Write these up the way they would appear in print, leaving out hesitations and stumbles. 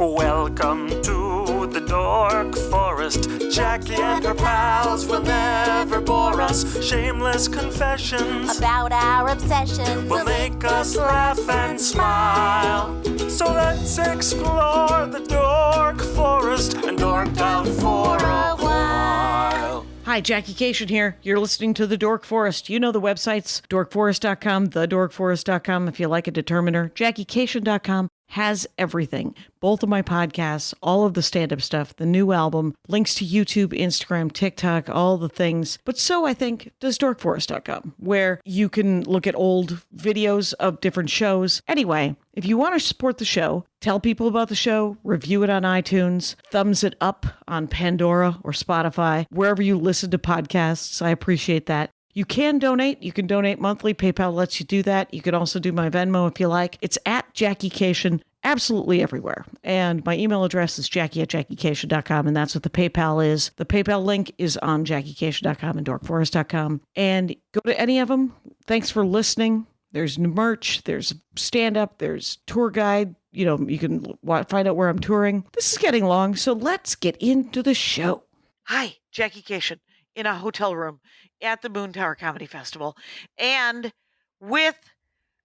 Welcome to the Dork Forest. Jackie and her pals will never bore us. Shameless confessions about our obsession will make us laugh and smile. So let's explore the Dork Forest and dork out for a while. Hi, Jackie Kashian here. You're listening to The Dork Forest. You know the websites, dorkforest.com, thedorkforest.com if you like a determiner. JackieKashian.com has everything. Both of my podcasts, all of the stand-up stuff, the new album, links to YouTube, Instagram, TikTok, all the things. But so, I think, does dorkforest.com, where you can look at old videos of different shows. Anyway, if you want to support the show, tell people about the show, review it on iTunes, thumbs it up on Pandora or Spotify, wherever you listen to podcasts. I appreciate that. You can donate. You can donate monthly. PayPal lets you do that. You can also do my Venmo if you like. It's at Jackie Kashian, absolutely everywhere. And my email address is jackie@jackiekashian.com, and that's what the PayPal is. The PayPal link is on jackiekashian.com and dorkforest.com. And go to any of them. Thanks for listening. There's merch. There's stand-up. There's tour guide. You know, you can find out where I'm touring. This is getting long, so let's get into the show. Hi, Jackie Kashian in a hotel room at the Moon Tower Comedy Festival, and with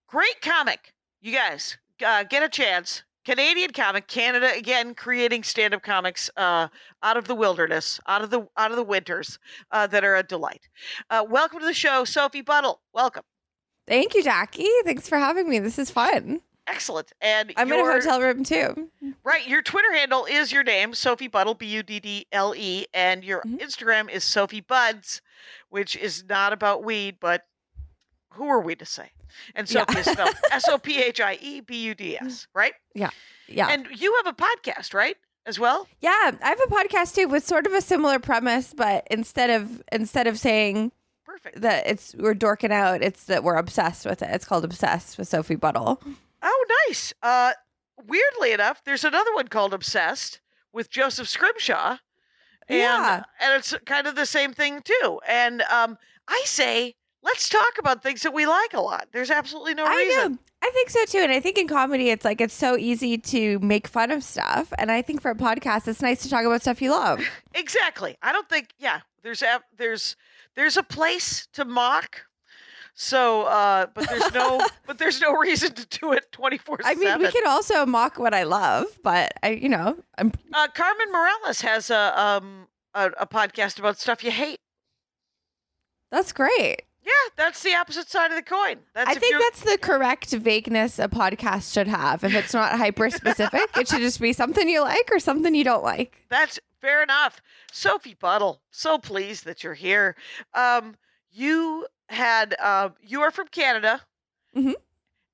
great comic. You guys get a chance. Canadian comic, Canada again, creating stand-up comics out of the wilderness, out of the winters that are a delight. Welcome to the show, Sophie Buddle. Welcome. Thank you, Jackie. Thanks for having me. This is fun. Excellent. And I'm in a hotel room too. Right. Your Twitter handle is your name, Sophie Buddle, Buddle, and your Instagram is Sophie Buds, which is not about weed, but who are we to say? And Sophie is spelled Sophiebuds, right? Yeah. Yeah. And you have a podcast, right? As well? Yeah, I have a podcast too with sort of a similar premise, but instead of saying perfect that we're dorking out, it's that we're obsessed with it. It's called Obsessed with Sophie Buddle. Oh, nice. Weirdly enough, there's another one called Obsessed with Joseph Scrimshaw. And it's kind of the same thing too. And I say, let's talk about things that we like a lot. There's absolutely no reason. Know. I think so too. And I think in comedy, it's like, it's so easy to make fun of stuff. And I think for a podcast, it's nice to talk about stuff you love. Exactly. I don't think, there's a place to mock. So, but there's no reason to do it 24/7. I mean, we can also mock what I love, but I'm. Carmen Morales has a podcast about stuff you hate. That's great. Yeah, that's the opposite side of the coin. I think that's the correct vagueness a podcast should have. If it's not hyper specific, it should just be something you like or something you don't like. That's fair enough. Sophie Buddle, so pleased that you're here. You are from Canada,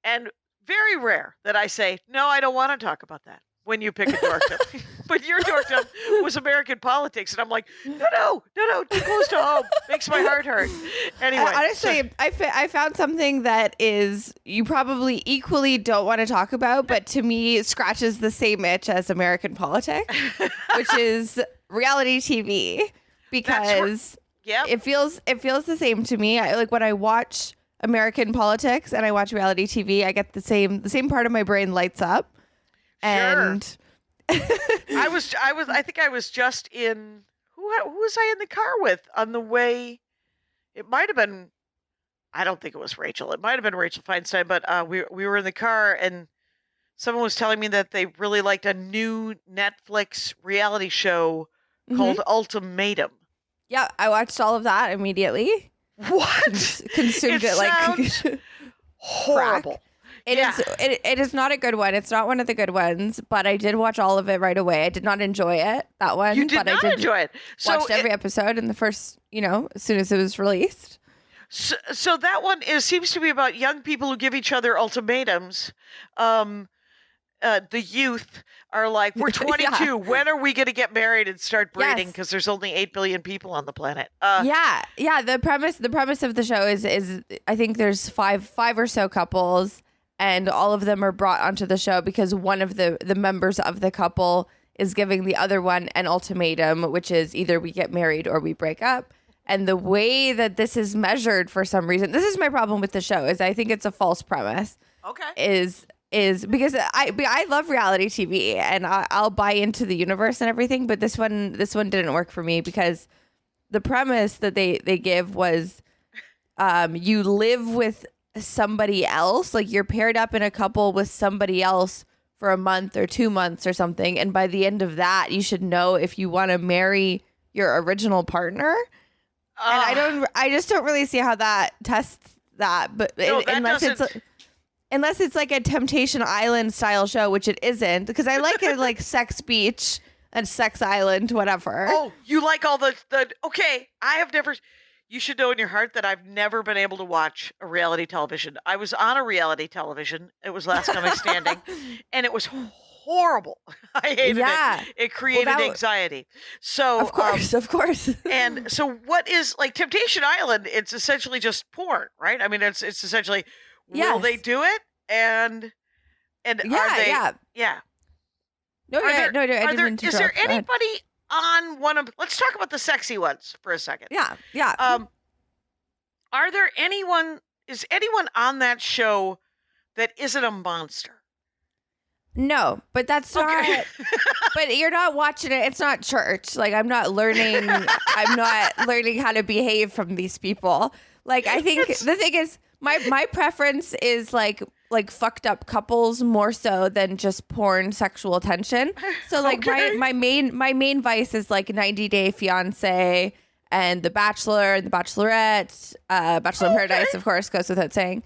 and very rare that I say, no, I don't want to talk about that when you pick a dorkdom. But your dorkdom was American politics, and I'm like, no, too close to home. Makes my heart hurt. Anyway. Honestly, I found something that is you probably equally don't want to talk about, but to me scratches the same itch as American politics, which is reality TV, because it feels the same to me. Like when I watch American politics and I watch reality TV, I get the same part of my brain lights up. And I think I was just in who was I in the car with on the way? It might have been, I don't think it was Rachel. It might have been Rachel Feinstein, but we were in the car and someone was telling me that they really liked a new Netflix reality show called Ultimatum. Yeah, I watched all of that immediately. What? Consumed it like horrible. It is not a good one. It's not one of the good ones, but I did watch all of it right away. I did not enjoy it, that one. You did not enjoy it. Watched every episode in the first, as soon as it was released. So that one seems to be about young people who give each other ultimatums. The youth are like, we're 22. Yeah. When are we going to get married and start breeding? Because there's only 8 billion people on the planet. Yeah. The premise of the show is I think there's five or so couples, and all of them are brought onto the show because one of the members of the couple is giving the other one an ultimatum, which is either we get married or we break up. And the way that this is measured, for some reason, this is my problem with the show, is I think it's a false premise. Okay. Is is because I love reality TV and I'll buy into the universe and everything, but this one didn't work for me because the premise that they give was you live with somebody else, like you're paired up in a couple with somebody else for a month or 2 months or something, and by the end of that you should know if you want to marry your original partner. And I just don't really see how that tests that, but No, that unless it's like a Temptation Island style show, which it isn't, because I like it like Sex Beach and Sex Island, whatever. Oh, you like all the okay, I have never, you should know in your heart that I've never been able to watch a reality television. I was on a reality television. It was Last Comic Standing, and it was horrible. I hated it. It created anxiety. So of course. And so what is like Temptation Island? It's essentially just porn, right? I mean, it's essentially, will they do it? And are they? Yeah. No, I didn't mean to is there interrupt. Go ahead. anybody on one of? Let's talk about the sexy ones for a second. Yeah. Are there anyone? Is anyone on that show that isn't a monster? No, but that's not. But you're not watching it. It's not church. Like I'm not learning. I'm not learning how to behave from these people. Like I think the thing is, my preference is like fucked up couples more so than just porn sexual tension. So like my main vice is like 90 Day Fiance and The Bachelor and The Bachelorette, Bachelor in Paradise, of course, goes without saying.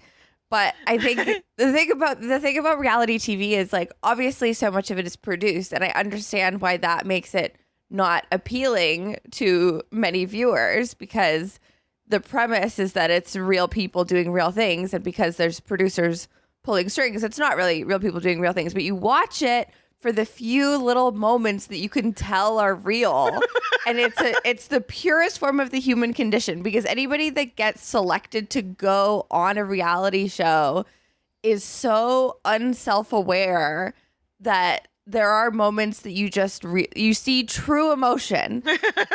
But I think the thing about reality TV is like obviously so much of it is produced, and I understand why that makes it not appealing to many viewers because the premise is that it's real people doing real things, and because there's producers pulling strings, it's not really real people doing real things. But you watch it for the few little moments that you can tell are real. And it's the purest form of the human condition, because anybody that gets selected to go on a reality show is so unself-aware that there are moments that you just you see true emotion.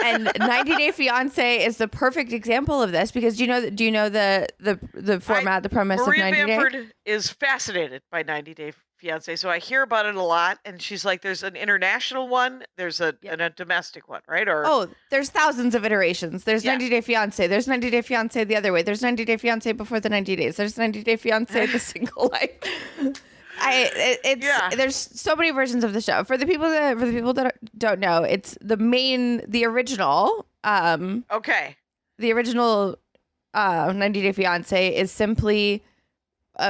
And 90 Day Fiance is the perfect example of this, because do you know the format, the premise of 90 Day? Maria Bamford is fascinated by 90 Day Fiance, so I hear about it a lot, and she's like, there's an international one, there's a domestic one, right? Or there's thousands of iterations. There's 90 Day Fiance, there's 90 Day Fiance the other way, there's 90 Day Fiance before the 90 days, there's 90 Day Fiance the single life. There's so many versions of the show. For the people that don't know, it's the original. The original 90 Day Fiance is simply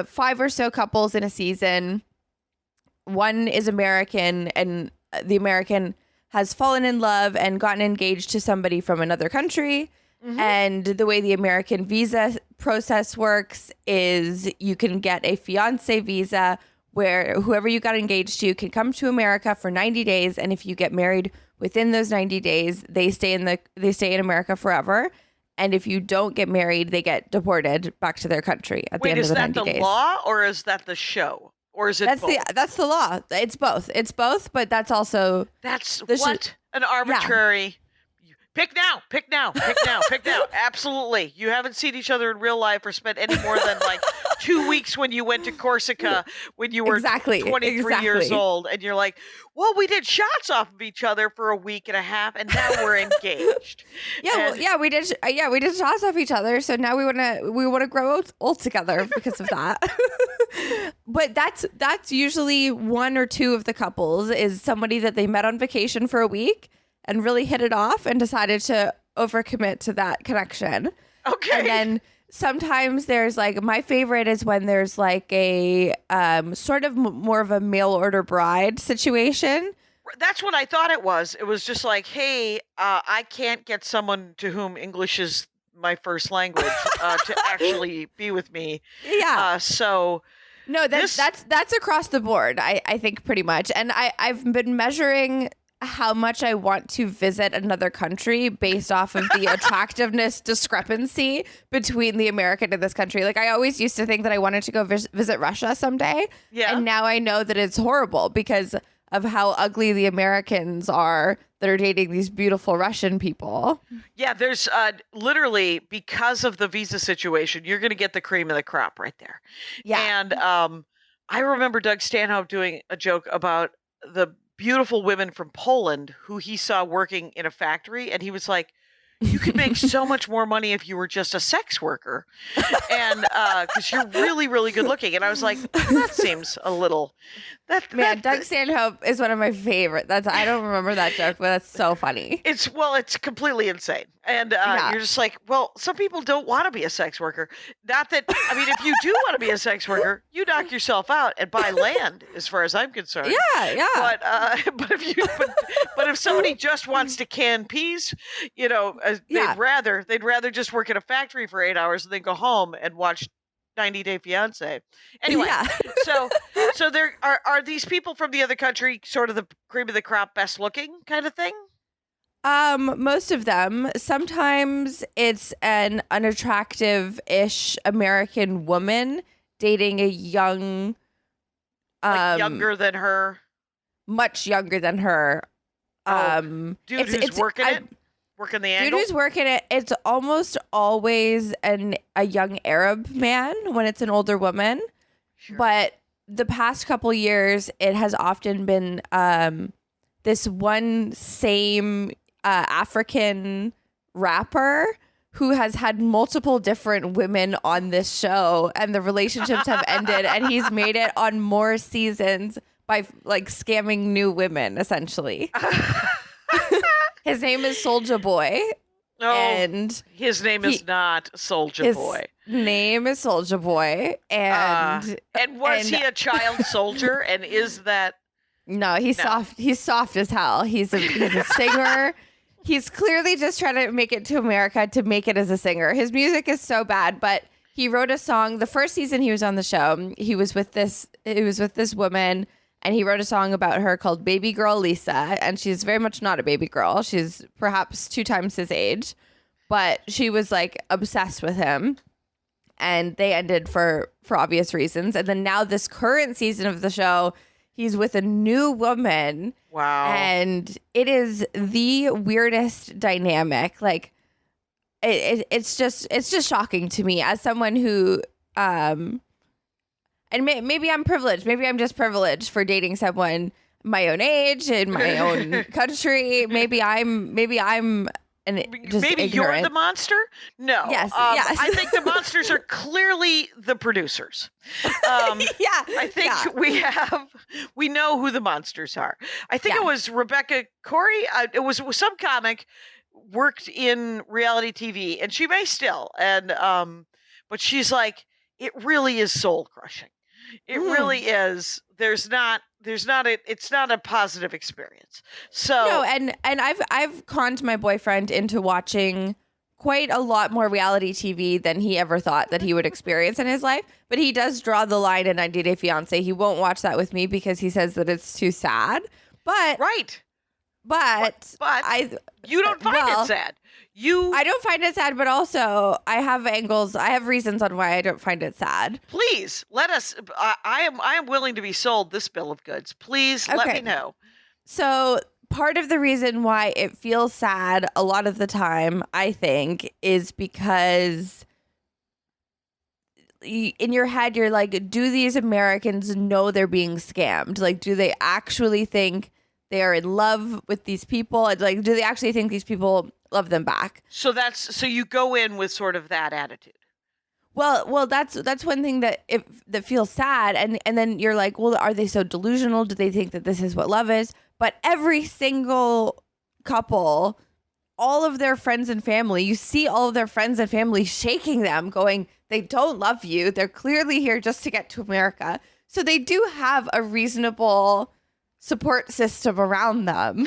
5 or so couples in a season. One is American, and the American has fallen in love and gotten engaged to somebody from another country. Mm-hmm. And the way the American visa process works is you can get a fiance visa where whoever you got engaged to can come to America for 90 days. And if you get married within those 90 days, they stay in America forever. And if you don't get married, they get deported back to their country at the end of the 90 days. Wait, is that the law or is that the show? Or is it both? That's the law. It's both. It's both, but that's also... An arbitrary... Yeah. Pick now. Absolutely. You haven't seen each other in real life or spent any more than like 2 weeks when you went to Corsica when you were 23 years old. And you're like, well, we did shots off of each other for a week and a half, and now we're engaged. We did shots off each other. So now we want to grow old together because of that. But that's usually one or two of the couples is somebody that they met on vacation for a week and really hit it off and decided to overcommit to that connection. Okay. And then sometimes there's like, my favorite is when there's like a sort of more of a mail order bride situation. That's what I thought it was. It was just like, hey, I can't get someone to whom English is my first language to actually be with me. Yeah. No, that's across the board, I think, pretty much. And I've been measuring how much I want to visit another country based off of the attractiveness discrepancy between the American and this country. Like I always used to think that I wanted to go visit Russia someday. Yeah. And now I know that it's horrible because of how ugly the Americans are that are dating these beautiful Russian people. Yeah, there's literally, because of the visa situation, you're going to get the cream of the crop right there. Yeah. And I remember Doug Stanhope doing a joke about the beautiful women from Poland who he saw working in a factory, and he was like, you could make so much more money if you were just a sex worker, and because you're really, really good looking. And I was like, that seems a little. Doug Stanhope is one of my favorite. I don't remember that joke, but that's so funny. It's completely insane, and you're just like, well, some people don't want to be a sex worker. Not that I mean, if you do want to be a sex worker, you knock yourself out and buy land, as far as I'm concerned. Yeah. But if somebody just wants to can peas, they'd rather just work in a factory for 8 hours and then go home and watch 90 Day Fiance. Anyway, so there are these people from the other country sort of the cream of the crop, best looking kind of thing? Most of them. Sometimes it's an unattractive-ish American woman dating a young, younger than her, much younger than her. Dude who's working it. Working the angle? Dude who's working it, it's almost always a young Arab man when it's an older woman. Sure. But the past couple years, it has often been this one same African rapper who has had multiple different women on this show, and the relationships have ended, and he's made it on more seasons by like scamming new women, essentially. His name is Soulja Boy. Oh, and his name is not Soulja Boy. His name is Soulja Boy. And was he a child soldier? And is that... No, he's soft. He's soft as hell. He's a singer. He's clearly just trying to make it to America to make it as a singer. His music is so bad, but he wrote a song. The first season he was on the show, he was with this woman, and he wrote a song about her called Baby Girl Lisa, and she's very much not a baby girl. She's perhaps 2 times his age, but she was like obsessed with him, and they ended for obvious reasons. And then now this current season of the show, he's with a new woman. Wow. And it is the weirdest dynamic. Like it's just shocking to me as someone who and maybe I'm privileged. Maybe I'm just privileged for dating someone my own age in my own country. Maybe I'm just maybe ignorant. You're the monster. No. Yes. Yes. I think the monsters are clearly the producers. I think we know who the monsters are. I think it was Rebecca Corey. It was some comic worked in reality TV, and she may still. And but she's like, it really is soul crushing. It really is. It's not a positive experience. So no, and I've conned my boyfriend into watching quite a lot more reality TV than he ever thought that he would experience in his life. But he does draw the line in 90 Day Fiance. He won't watch that with me because he says that it's too sad. But right. But you don't find it sad. I don't find it sad, but also I have reasons on why I don't find it sad. Please let us. I am willing to be sold this bill of goods. Please let me know. So part of the reason why it feels sad a lot of the time, I think, is because in your head you're like, do these Americans know they're being scammed? Like, do they actually think they are in love with these people? Like, do they actually think these people love them back? So you go in with sort of that attitude. Well, that's one thing that feels sad, and then you're like, well, are they so delusional? Do they think that this is what love is? But every single couple, all of their friends and family, you see all of their friends and family shaking them, going, they don't love you. They're clearly here just to get to America. So they do have a reasonable support system around them.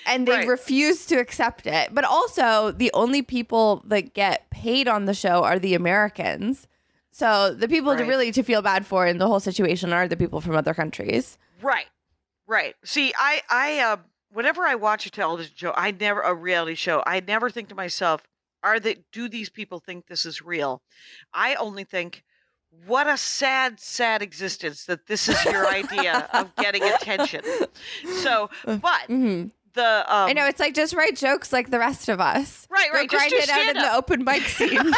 And they refuse to accept it. But also, the only people that get paid on the show are the Americans. So the people to feel bad for in the whole situation are the people from other countries. Right. See, I whenever I watch a television show, a reality show, I never think to myself, do these people think this is real? I only think, what a sad, sad existence that this is your idea of getting attention. So, but I know, it's like, just write jokes like the rest of us. Right. Grind it out in the open mic scene.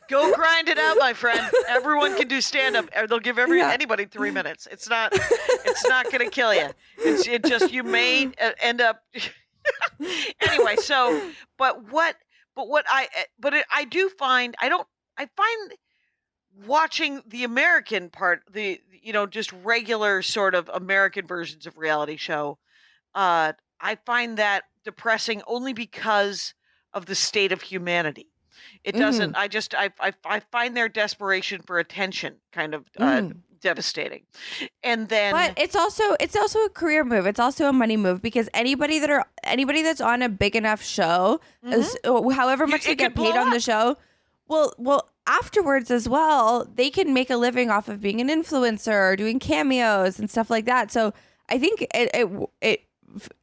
Go grind it out, my friend. Everyone can do stand-up. They'll give anybody 3 minutes. It's not going to kill you. It just, you may end up. Anyway, so, I do find, I find watching the American part, just regular sort of American versions of reality show, I find that depressing only because of the state of humanity. It doesn't. I find their desperation for attention kind of devastating. And then, but it's also a career move. It's also a money move, because anybody that's on a big enough show, however much they get paid on the show, well afterwards as well, they can make a living off of being an influencer or doing cameos and stuff like that. So I think it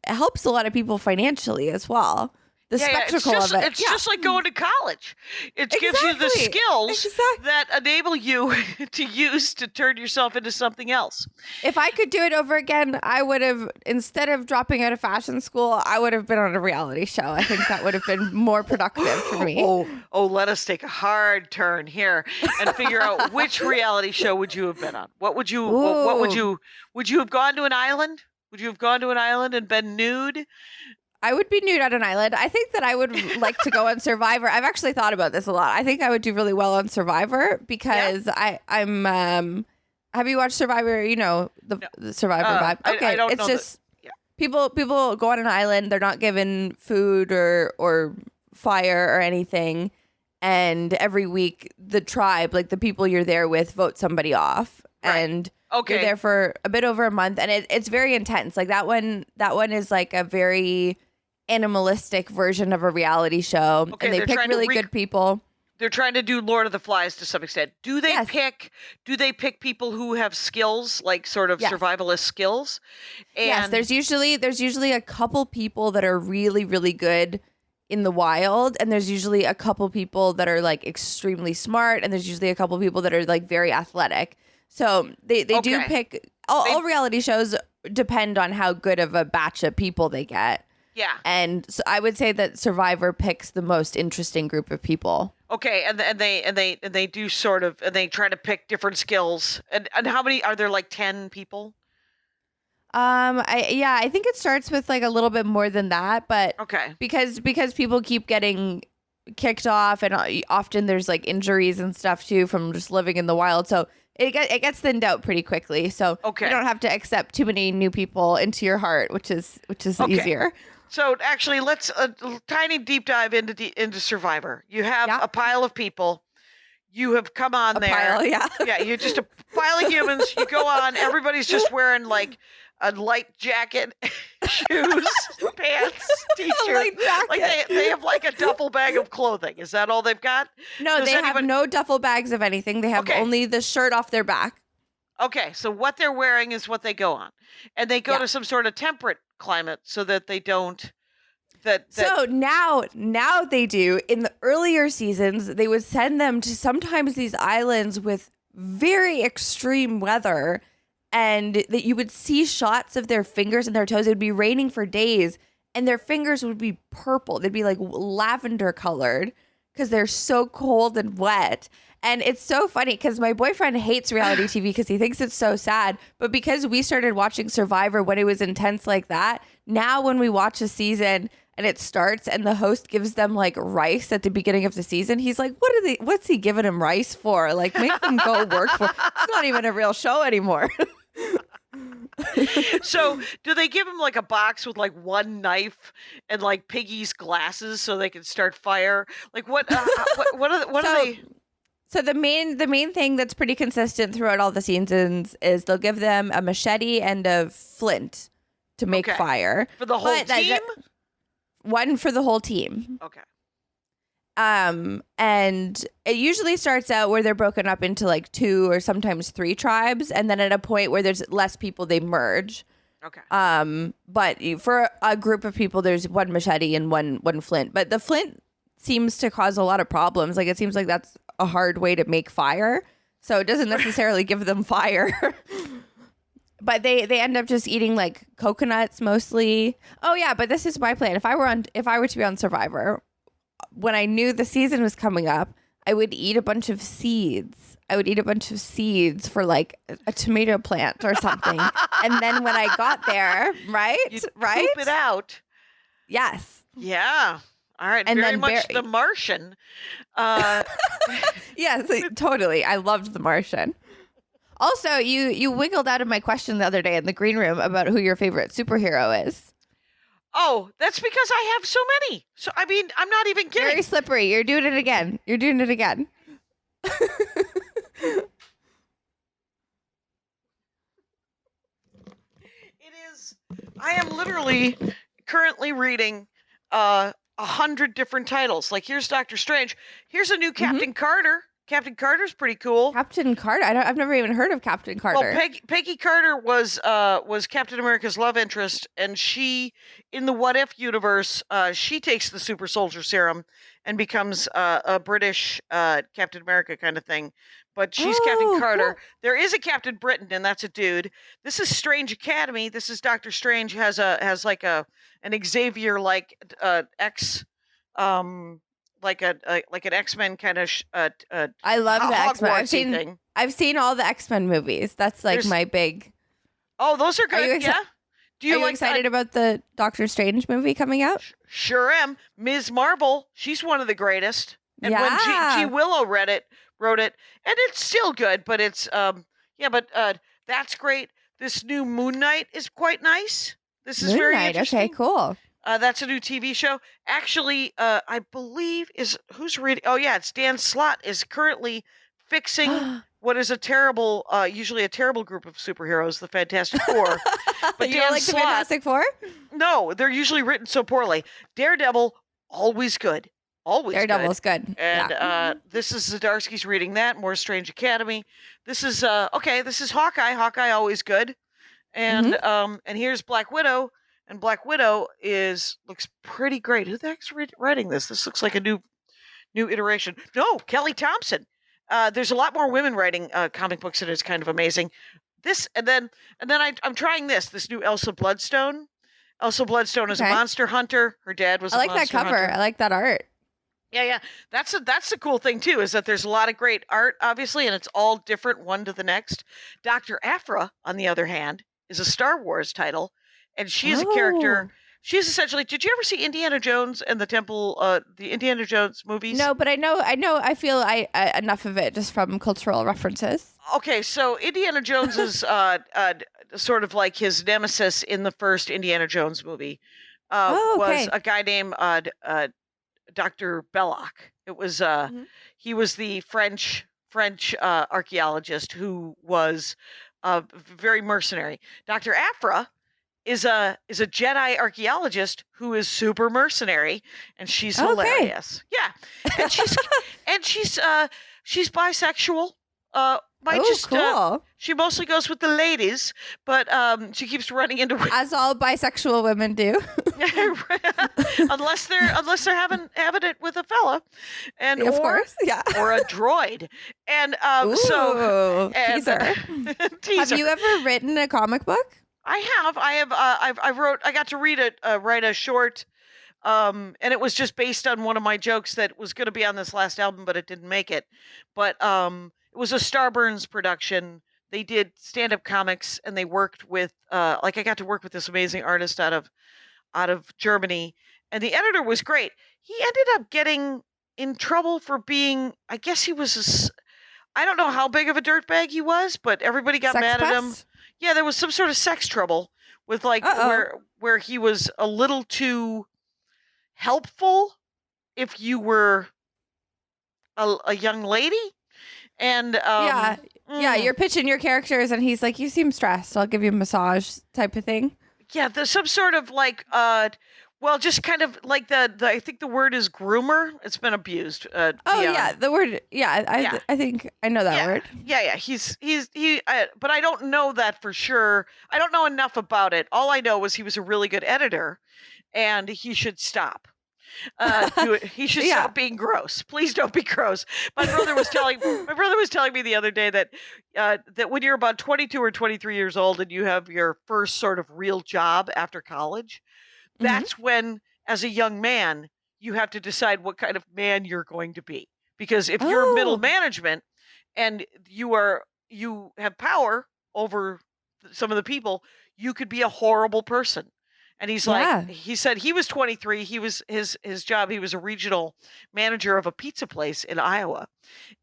helps a lot of people financially as well. The spectacle of it. It's just like going to college. It gives you the skills that enable you to use to turn yourself into something else. If I could do it over again, I would have, instead of dropping out of fashion school, I would have been on a reality show. I think that would have been more productive for me. Oh, let us take a hard turn here and figure out which reality show would you have been on? What would you have gone to an island? Would you have gone to an island and been nude? I would be nude on an island. I think that I would like to go on Survivor. I've actually thought about this a lot. I think I would do really well on Survivor because I'm. Have you watched Survivor? You know the Survivor vibe. Okay, I don't it's know just people go on an island. They're not given food or fire or anything, and every week the tribe, like the people you're there with, vote somebody off, and you're there for a bit over a month, and it's very intense. Like that one is like a very animalistic version of a reality show, and they pick really good people. They're trying to do Lord of the Flies to some extent. Do they pick people who have skills, like sort of survivalist skills? And yes, there's usually a couple people that are really, really good in the wild, and there's usually a couple people that are like extremely smart, and there's usually a couple people that are like very athletic. So they do pick all reality shows depend on how good of a batch of people they get. Yeah. And so I would say that Survivor picks the most interesting group of people. Okay, and they do sort of, and they try to pick different skills. And how many are there? Like 10 people? I think it starts with like a little bit more than that, but because people keep getting kicked off, and often there's like injuries and stuff too from just living in the wild. So it gets thinned out pretty quickly. So you don't have to accept too many new people into your heart, which is easier. So actually, let's a tiny deep dive into Survivor. You have a pile of people. You have come on there. Pile, yeah. Yeah, you're just a pile of humans. You go on. Everybody's just wearing like a light jacket, shoes, pants, t-shirt. Like they have like a duffel bag of clothing. Is that all they've got? No, they have no duffel bags of anything. They have only the shirt off their back. Okay, so what they're wearing is what they go on. And they go to some sort of temperate climate so that they don't... So now they do. In the earlier seasons, they would send them to sometimes these islands with very extreme weather, and that you would see shots of their fingers and their toes. It would be raining for days, and their fingers would be purple. They'd be like lavender colored because they're so cold and wet. And it's so funny because my boyfriend hates reality TV because he thinks it's so sad. But because we started watching Survivor when it was intense like that, now when we watch a season and it starts and the host gives them like rice at the beginning of the season, he's like, what's he giving him rice for? Like, make them go work for it's not even a real show anymore. So do they give him like a box with like one knife and like Piggy's glasses so they can start fire? Like what are they? So the main thing that's pretty consistent throughout all the seasons is they'll give them a machete and a flint to make fire. For the whole team? One for the whole team. Okay. And it usually starts out where they're broken up into like 2 or sometimes 3 tribes, and then at a point where there's less people, they merge. Okay. But for a group of people, there's one machete and one flint. But the flint seems to cause a lot of problems. Like it seems like that's a hard way to make fire, so it doesn't necessarily give them fire. But they end up just eating like coconuts mostly. Oh yeah, but this is my plan. If I were to be on Survivor, when I knew the season was coming up, I would eat a bunch of seeds. I would eat a bunch of seeds for like a tomato plant or something. And then when I got there, right? You'd Right? poop it out. Yes. Yeah. All right. And Very then much The Martian. Yes, totally. I loved The Martian. Also, you wiggled out of my question the other day in the green room about who your favorite superhero is. Oh, that's because I have so many. So, I mean, I'm not even kidding. Very slippery. You're doing it again. You're doing it again. It is. I am literally currently reading 100 different titles. Like, here's Doctor Strange. Here's a new Captain Carter. Captain Carter's pretty cool. Captain Carter? I've never even heard of Captain Carter. Well, Peggy Carter was Captain America's love interest, and she, in the What If universe, she takes the super soldier serum and becomes a British Captain America kind of thing. But she's Captain Carter. Cool. There is a Captain Britain, and that's a dude. This is Strange Academy. This is Doctor Strange has like an Xavier like X like an X-Men kind of I love the X-Men. thing. I've seen all the X-Men movies. That's like my big. Oh, those are good. You yeah. Do you Are you excited about the Doctor Strange movie coming out? Sure am. Ms. Marvel, she's one of the greatest. And when Yeah. G. Willow wrote it, and it's still good, but it's that's great. This new Moon Knight is quite nice. This is Moon very Knight. interesting. Okay, cool. That's a new TV show. Actually, I believe who's reading? Oh yeah, it's Dan Slott is currently fixing what is usually a terrible group of superheroes, the Fantastic Four. But You Dan don't like Slott, the Fantastic Four? no, they're usually written so poorly. Daredevil, always good, always Daredevil's good. And Yeah. this is Zdarsky's reading that. More Strange Academy. This is This is Hawkeye. Hawkeye, always good. And and here's Black Widow. And Black Widow looks pretty great. Who the heck's writing this? This looks like a new iteration. No, Kelly Thompson. There's a lot more women writing comic books, and it's kind of amazing. This and then I'm trying this new Elsa Bloodstone. Elsa Bloodstone is a monster hunter. Her dad was. I like that cover. Hunter. I like that art. Yeah. That's the cool thing too, is that there's a lot of great art, obviously, and it's all different one to the next. Dr. Aphra, on the other hand, is a Star Wars title. And she is a character. She's essentially. Did you ever see Indiana Jones and the Temple? The Indiana Jones movies. No, but I know. I feel enough of it just from cultural references. Okay, so Indiana Jones is sort of like his nemesis in the first Indiana Jones movie. Was a guy named Dr. Belloc. It was he was the French archaeologist who was very mercenary. Dr. Aphra is a Jedi archaeologist who is super mercenary, and she's hilarious. Yeah, and she's bisexual. Cool. She mostly goes with the ladies, but she keeps running into As all bisexual women do. unless they're having it with a fella, and of course, yeah, or a droid, and teaser. Teaser. Have you ever written a comic book? I have. I got to write a short, and it was just based on one of my jokes that was going to be on this last album, but it didn't make it. But it was a Starburns production. They did stand-up comics, and they worked with I got to work with this amazing artist out of Germany, and the editor was great. He ended up getting in trouble for being, I guess he was, I don't know how big of a dirtbag he was, but everybody got mad at him. Yeah, there was some sort of sex trouble with where he was a little too helpful if you were a young lady. And you're pitching your characters and he's like, you seem stressed, I'll give you a massage type of thing. Yeah, there's some sort of just kind of like the I think the word is groomer. It's been abused. The word. I think I know that word. Yeah. But I don't know that for sure. I don't know enough about it. All I know was he was a really good editor, and he should stop. He should stop being gross. Please don't be gross. My brother was telling me the other day that that when you're about 22 or 23 years old and you have your first sort of real job after college, that's when, as a young man, you have to decide what kind of man you're going to be. because if you're middle management and you have power over some of the people, you could be a horrible person. And he's like, he said he was 23. He was his job. He was a regional manager of a pizza place in Iowa.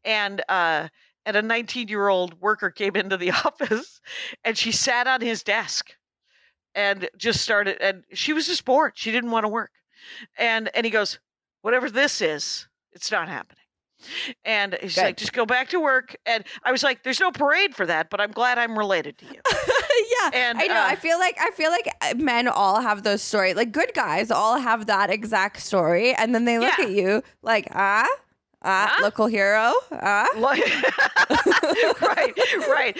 And a 19-year-old worker came into the office and she sat on his desk and just started, and she was just bored. She didn't want to work. And he goes, whatever this is, it's not happening. And he's like, just go back to work. And I was like, there's no parade for that, but I'm glad I'm related to you. Yeah, and I know. I feel like men all have those stories. Like good guys all have that exact story, and then they look at you like, local hero. Right.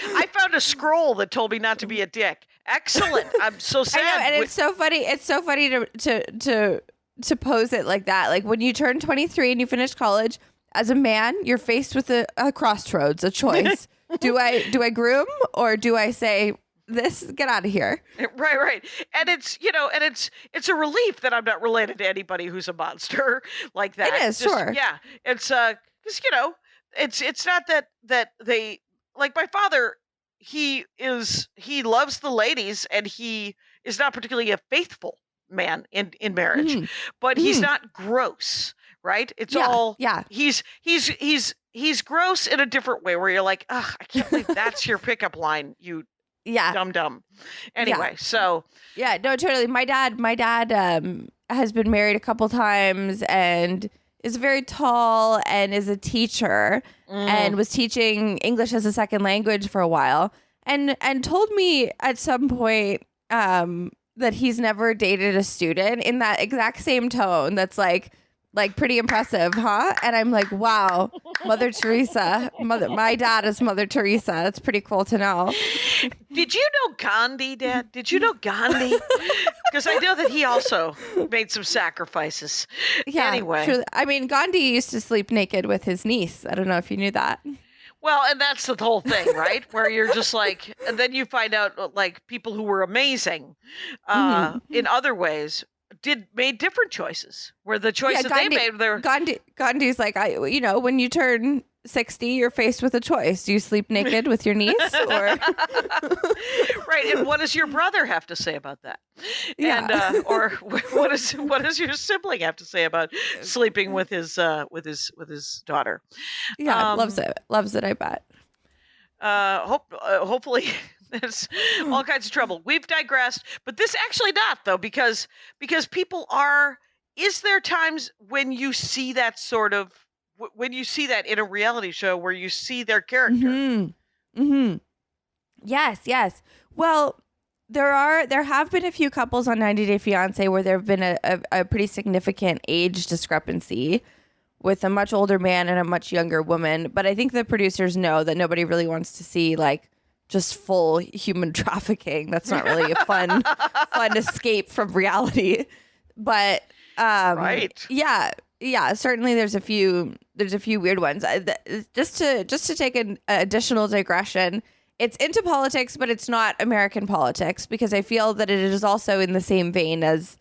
I found a scroll that told me not to be a dick. Excellent. I'm so sad. I know, and it's so funny. It's so funny to pose it like that. Like when you turn 23 and you finish college, as a man, you're faced with a crossroads, a choice. Do I groom or do I say, get out of here? Right. And it's, it's a relief that I'm not related to anybody who's a monster like that. It is, sure. Yeah. It's, cause it's not that they, like my father, he loves the ladies and he is not particularly a faithful man in marriage, but he's not gross. Right? It's all, he's gross in a different way where you're like, ugh, I can't believe that's your pickup line, you dumb. Anyway, so. Yeah, no, totally. My dad has been married a couple times and is very tall and is a teacher and was teaching English as a second language for a while and told me at some point that he's never dated a student in that exact same tone that's like pretty impressive, huh? And I'm like, wow, Mother Teresa. My dad is Mother Teresa. That's pretty cool to know. Did you know Gandhi, Dad? Did you know Gandhi? Because I know that he also made some sacrifices. Yeah, anyway. True. I mean, Gandhi used to sleep naked with his niece. I don't know if you knew that. Well, and that's the whole thing, right? Where you're just like, and then you find out like people who were amazing in other ways made different choies. Where the choices they made, Gandhi's like, when you turn 60, you're faced with a choice. Do you sleep naked with your niece, or right? And what does your brother have to say about that? Yeah. And or what does your sibling have to say about sleeping with his daughter? Yeah, loves it. I bet. Hopefully. There's all kinds of trouble. We've digressed, but this actually not though, because people are. Is there times when you see that when you see that in a reality show where you see their character? Yes. Well, there have been a few couples on 90 Day Fiance where there have been a pretty significant age discrepancy with a much older man and a much younger woman. But I think the producers know that nobody really wants to see like just full human trafficking. That's not really a fun escape from reality. But right. Yeah, certainly there's a few weird ones. Just to take an additional digression, it's into politics, but it's not American politics, because I feel that it is also in the same vein as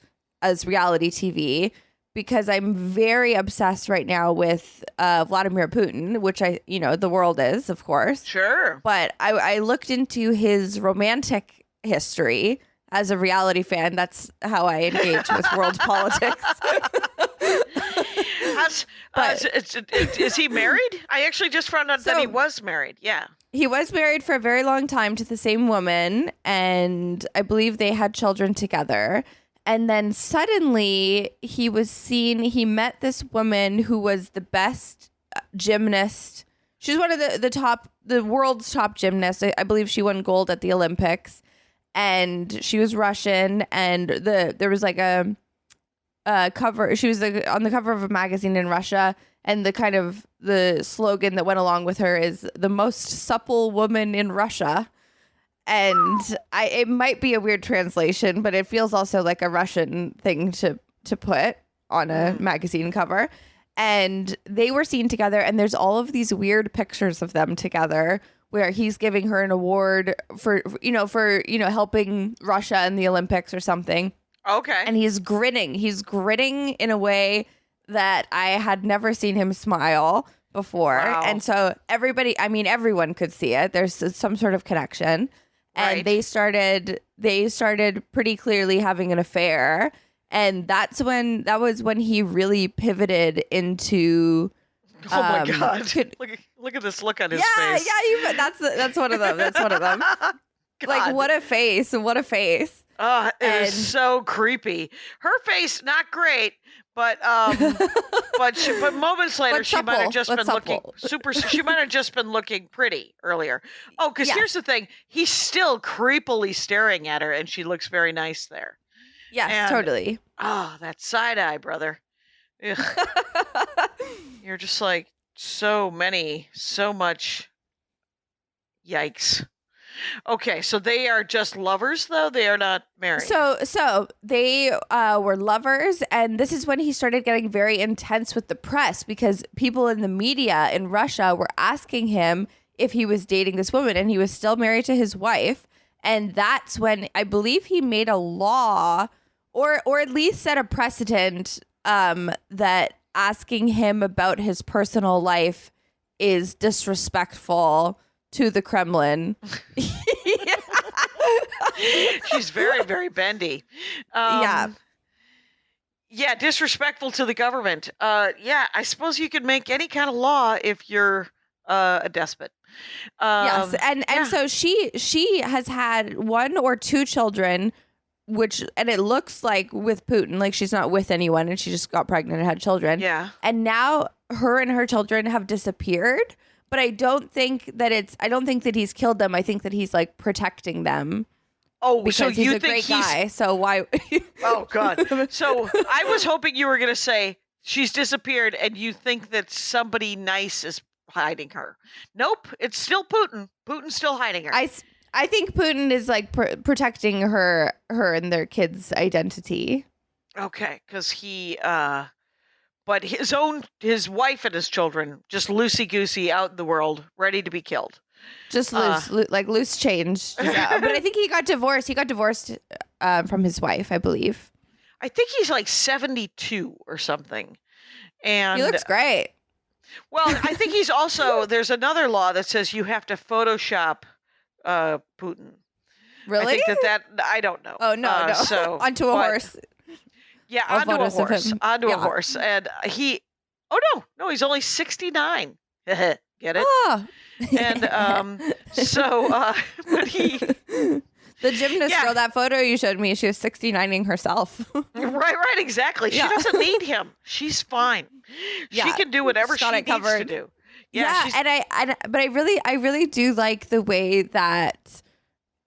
reality TV, because I'm very obsessed right now with Vladimir Putin, which the world is, of course. Sure. But I looked into his romantic history as a reality fan. That's how I engage with world politics. Is he married? I actually just found out that he was married. Yeah. He was married for a very long time to the same woman, and I believe they had children together. And then suddenly he met this woman who was the best gymnast. She's one of the world's top gymnasts. I believe she won gold at the Olympics, and she was Russian. And there was like a cover. She was on the cover of a magazine in Russia, and the slogan that went along with her is "the most supple woman in Russia." And it might be a weird translation, but it feels also like a Russian thing to put on a magazine cover. And they were seen together, and there's all of these weird pictures of them together where he's giving her an award for helping Russia in the Olympics or something. Okay. And he's grinning in a way that I had never seen him smile before. Wow. And so everyone could see it. There's some sort of connection. And Right. they started pretty clearly having an affair. And that was when he really pivoted into Oh my God! could- Look at this look on his yeah, face. that's one of them. That's one of them. Like, God. what a face. What a face. It And- is so creepy. Her face, not great, but but moments later But she might have supple, just but been looking supple. super. She might have just been looking pretty earlier. Oh, because Yes. here's the thing: he's still creepily staring at her, and she looks very nice there. Yes, And- totally. Oh, that side eye, brother. Ugh. You're just like so much. Yikes. Okay, so they are just lovers, though? They are not married. So they were lovers, and this is when he started getting very intense with the press because people in the media in Russia were asking him if he was dating this woman, and he was still married to his wife. And that's when I believe he made a law, or at least set a precedent that asking him about his personal life is disrespectful to the Kremlin. She's very, very bendy. Yeah. Yeah, disrespectful to the government. Yeah, I suppose you could make any kind of law if you're a despot. Yes, and yeah. so she has had 1 or 2 children, and it looks like with Putin, like she's not with anyone, and she just got pregnant and had children. Yeah. And now her and her children have disappeared. But I don't think that he's killed them. I think that he's like protecting them. Oh, Because so he's you a think great guy. So why? Oh God. So I was hoping you were going to say she's disappeared and you think that somebody nice is hiding her. Nope, it's still Putin. Putin's still hiding her. I think Putin is like protecting her and their kids' identity. Okay, because he but his wife and his children just loosey goosey out in the world, ready to be killed. Just loose change. But I think he got divorced. He got divorced from his wife, I believe. I think he's like 72 or something. And He looks great. well, I think he's also there's another law that says you have to Photoshop Putin. Really? I think that I don't know. Oh no, no. So Onto a but- horse. Yeah, Or onto a photos of horse. him. Onto a Yeah. horse. And oh no, he's only 69. Get it? Oh. And but he The gymnast Yeah. girl, that photo you showed me, she was 69ing herself. right, exactly. Yeah. She doesn't need him. She's fine. She Yeah. can do whatever She's she got needs it to covered. do. Yeah, she's, but I really do like the way that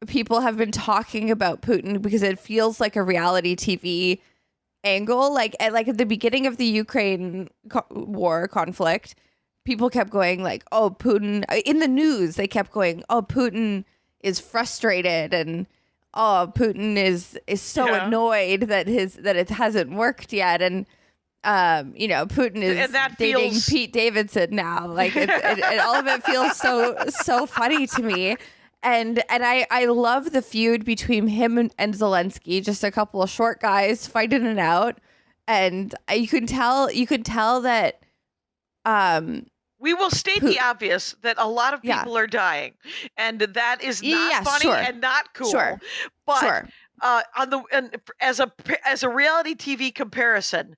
people have been talking about Putin because it feels like a reality TV angle. Like at the beginning of the Ukraine war conflict, people kept going like, "Oh, Putin." In the news, they kept going, "Oh, Putin is frustrated," and "Oh, Putin is so Yeah. annoyed that it hasn't worked yet," and Putin is And that dating feels- Pete Davidson now. Like all of it feels so funny to me. And I love the feud between him and Zelensky, just a couple of short guys fighting it out. And you can tell that we will state the obvious that a lot of Yeah. people are dying, and that is not Yeah, funny sure. and not cool. Sure. But Sure. as a reality TV comparison,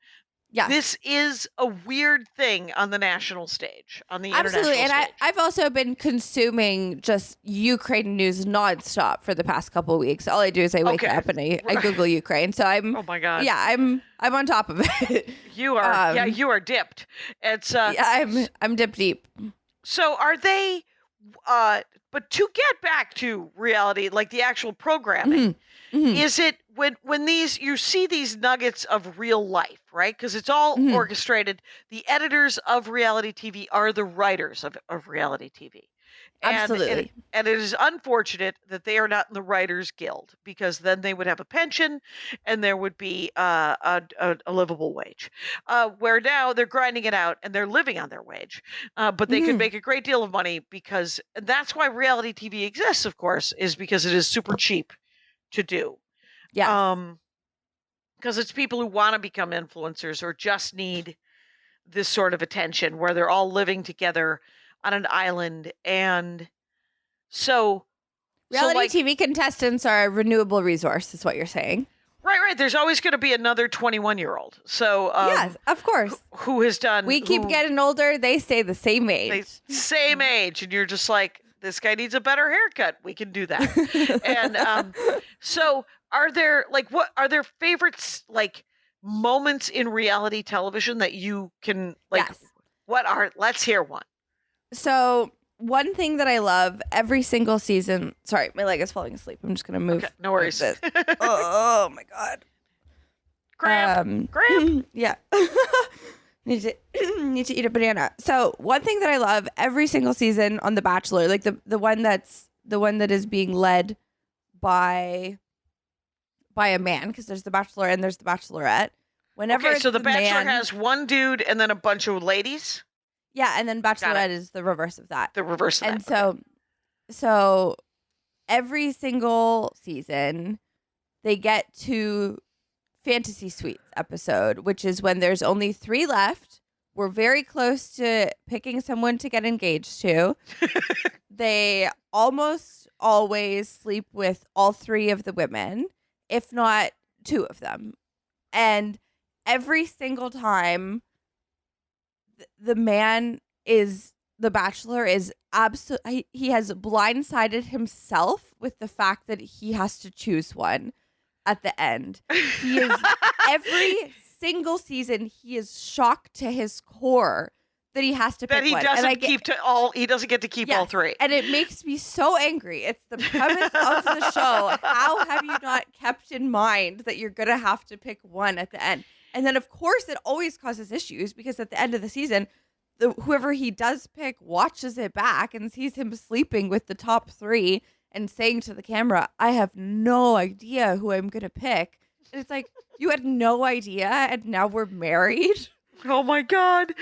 Yeah. this is a weird thing on the national stage, on the Absolutely. international And stage. I've also been consuming just Ukraine news nonstop for the past couple of weeks. All I do is I wake Okay. up and I Google Ukraine. So I'm Oh my God. yeah, I'm on top of it. You are Um, you are dipped. It's Yeah, I'm dip deep. so are they but to get back to reality, like the actual programming, Mhm. is it when these you see these nuggets of real life, right? Because it's all Mhm. orchestrated. The editors of reality TV are the writers of reality TV. Absolutely. And it is unfortunate that they are not in the Writers Guild, because then they would have a pension and there would be a livable wage. Where now they're grinding it out and they're living on their wage. But they could Mhm. make a great deal of money, because that's why reality TV exists, of course, is because it is super cheap to do. Yeah. Because it's people who want to become influencers or just need this sort of attention where they're all living together on an island. And so Reality TV contestants are a renewable resource, is what you're saying. Right. There's always going to be another 21-year-old. So yes, of course. Who has done? We keep getting older; they stay the same age. Same age, and you're just like, this guy needs a better haircut. We can do that. And so, are there favorites moments in reality television that you can Yes. Let's hear one. So. One thing that I love every single season. Sorry, my leg is falling asleep. I'm just gonna move. Okay, no worries. Like this. Oh my god. Cramp. Yeah. need to eat a banana. So one thing that I love every single season on The Bachelor, like the one that is being led by a man, because there's the Bachelor and there's the Bachelorette. Whenever so the Bachelor man, has one dude and then a bunch of ladies. Yeah, and then Bachelorette is the reverse of that. The reverse of and that. And so every single season, they get to Fantasy Suites episode, which is when there's only 3 left. We're very close to picking someone to get engaged to. They almost always sleep with all 3 of the women, if not 2 of them. And every single time, the Bachelor is absolutely, he has blindsided himself with the fact that he has to choose one at the end. He is every single season, he is shocked to his core that he has to pick one. He doesn't get to keep all 3. And it makes me so angry. It's the premise of the show. How have you not kept in mind that you're going to have to pick one at the end? And then, of course, it always causes issues because at the end of the season, whoever he does pick watches it back and sees him sleeping with the top 3 and saying to the camera, I have no idea who I'm going to pick. And it's like, you had no idea and now we're married? Oh, my God.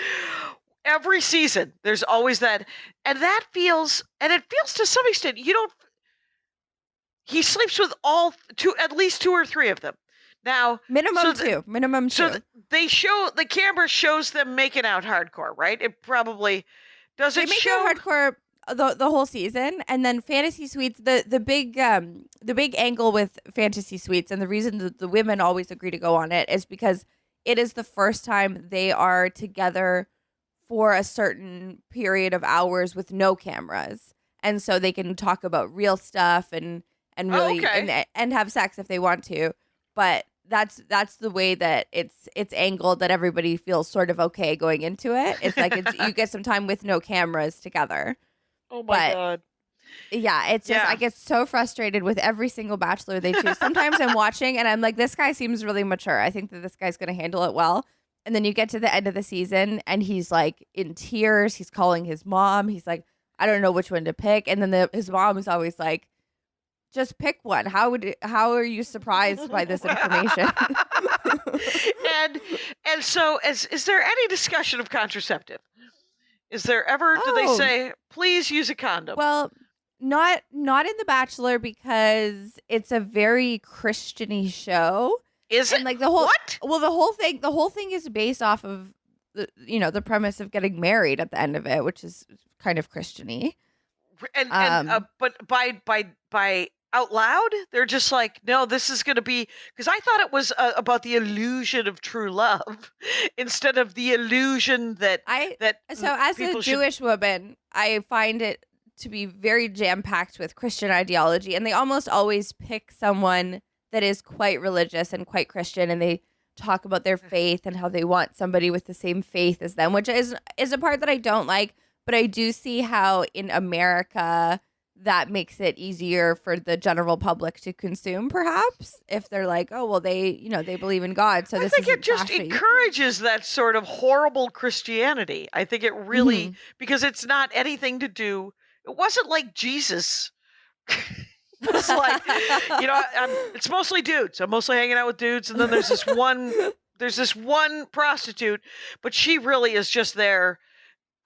Every season, there's always that. And it feels to some extent, he sleeps with at least 2 or 3 of them. Now, minimum 2. So the camera shows them making out hardcore, right? It probably doesn't show out hardcore the whole season, and then Fantasy Suites. The big angle with Fantasy Suites, and the reason that the women always agree to go on it is because it is the first time they are together for a certain period of hours with no cameras, and so they can talk about real stuff and really and have sex if they want to, but. That's the way that it's angled, that everybody feels sort of okay going into it. It's like you get some time with no cameras together. Oh my God. Yeah, it's just I get so frustrated with every single Bachelor they choose. Sometimes I'm watching and I'm like, this guy seems really mature. I think that this guy's going to handle it well. And then you get to the end of the season and he's like in tears. He's calling his mom. He's like, I don't know which one to pick. And then his mom is always like, just pick one. How are you surprised by this information? and so is there any discussion of contraceptive? Is there ever do they say please use a condom? Well, not in The Bachelor because it's a very Christian-y show. Is it? And like the whole what? Well, the whole thing is based off of the premise of getting married at the end of it, which is kind of Christian-y. But by out loud, they're just like, no, this is going to be, because I thought it was about the illusion of true love instead of the illusion that So as a Jewish woman, I find it to be very jam-packed with Christian ideology, and they almost always pick someone that is quite religious and quite Christian, and they talk about their faith and how they want somebody with the same faith as them, which is a part that I don't like, but I do see how in America that makes it easier for the general public to consume, perhaps, if they're like, oh, well, they believe in God. So I think it just encourages that sort of horrible Christianity. I think it really, because it's not anything to do. It wasn't like Jesus. It's like, it's mostly dudes. I'm mostly hanging out with dudes. And then there's this one prostitute, but she really is just there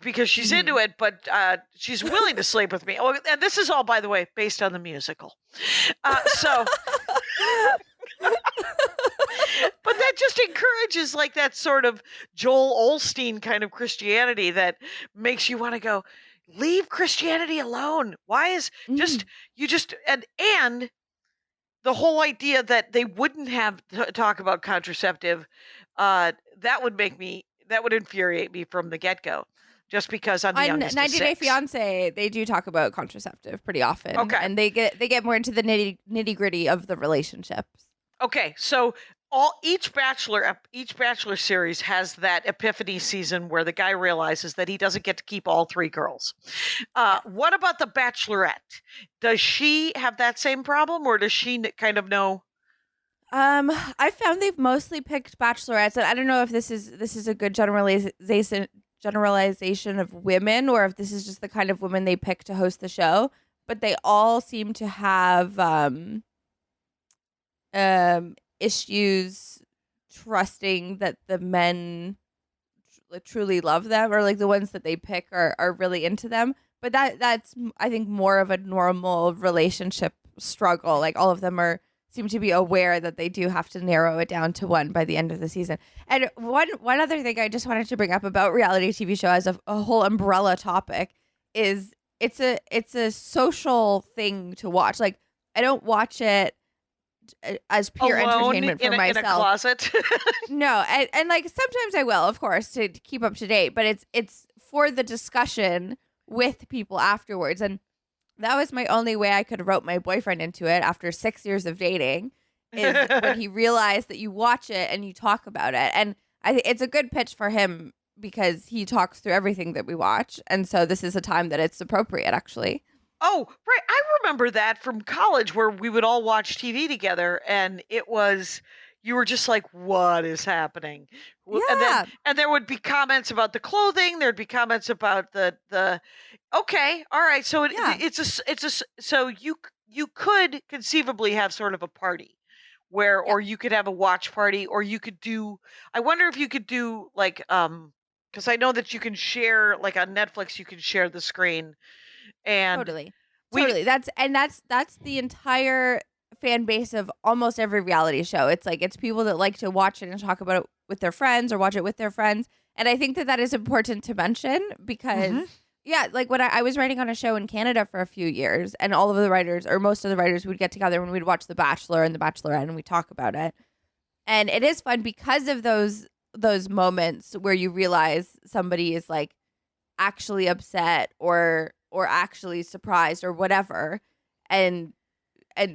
because she's into it, but she's willing to sleep with me. Oh, and this is all, by the way, based on the musical. But that just encourages is like that sort of Joel Osteen kind of Christianity that makes you want to go, leave Christianity alone. Why is and the whole idea that they wouldn't have talk about contraceptive, that would infuriate me from the get-go, just because I'm the On youngest 90 of Day 6. Fiance, they do talk about contraceptive pretty often. Okay. And they get more into the nitty gritty of the relationships. Okay, so each bachelor series has that epiphany season where the guy realizes that he doesn't get to keep all 3 girls. What about the Bachelorette? Does she have that same problem, or does she kind of know? I found they've mostly picked bachelorettes, and I don't know if this is a good generalization of women, or if this is just the kind of women they pick to host the show. But they all seem to have issues trusting that the men truly love them, or like the ones that they pick are really into them. But that's I think more of a normal relationship struggle. Like all of them seem to be aware that they do have to narrow it down to one by the end of the season. And one other thing I just wanted to bring up about reality TV show as a whole umbrella topic is it's a social thing to watch. Like I don't watch it as pure Alone entertainment for myself. In a closet. No, and like sometimes I will, of course, to keep up to date, but it's for the discussion with people afterwards. And that was my only way I could rope my boyfriend into it after 6 years of dating, is when he realized that you watch it and you talk about it. And it's a good pitch for him because he talks through everything that we watch. And so this is a time that it's appropriate, actually. Oh, right. I remember that from college where we would all watch TV together, and it was, you were just like, what is happening? Yeah. And there would be comments about the clothing. There'd be comments about the okay, all right. So so you could conceivably have sort of a party where, or you could have a watch party, or you could do, I wonder if you could do like, because I know that you can share, like on Netflix, you can share the screen. And totally. That's the entire fan base of almost every reality show. It's like, it's people that like to watch it and talk about it with their friends or watch it with their friends. And I think that is important to mention because like when I was writing on a show in Canada for a few years, and all of the writers, or most of the writers, would get together and we'd watch The Bachelor and The Bachelorette and we talk about it. And it is fun because of those moments where you realize somebody is like actually upset or actually surprised or whatever, and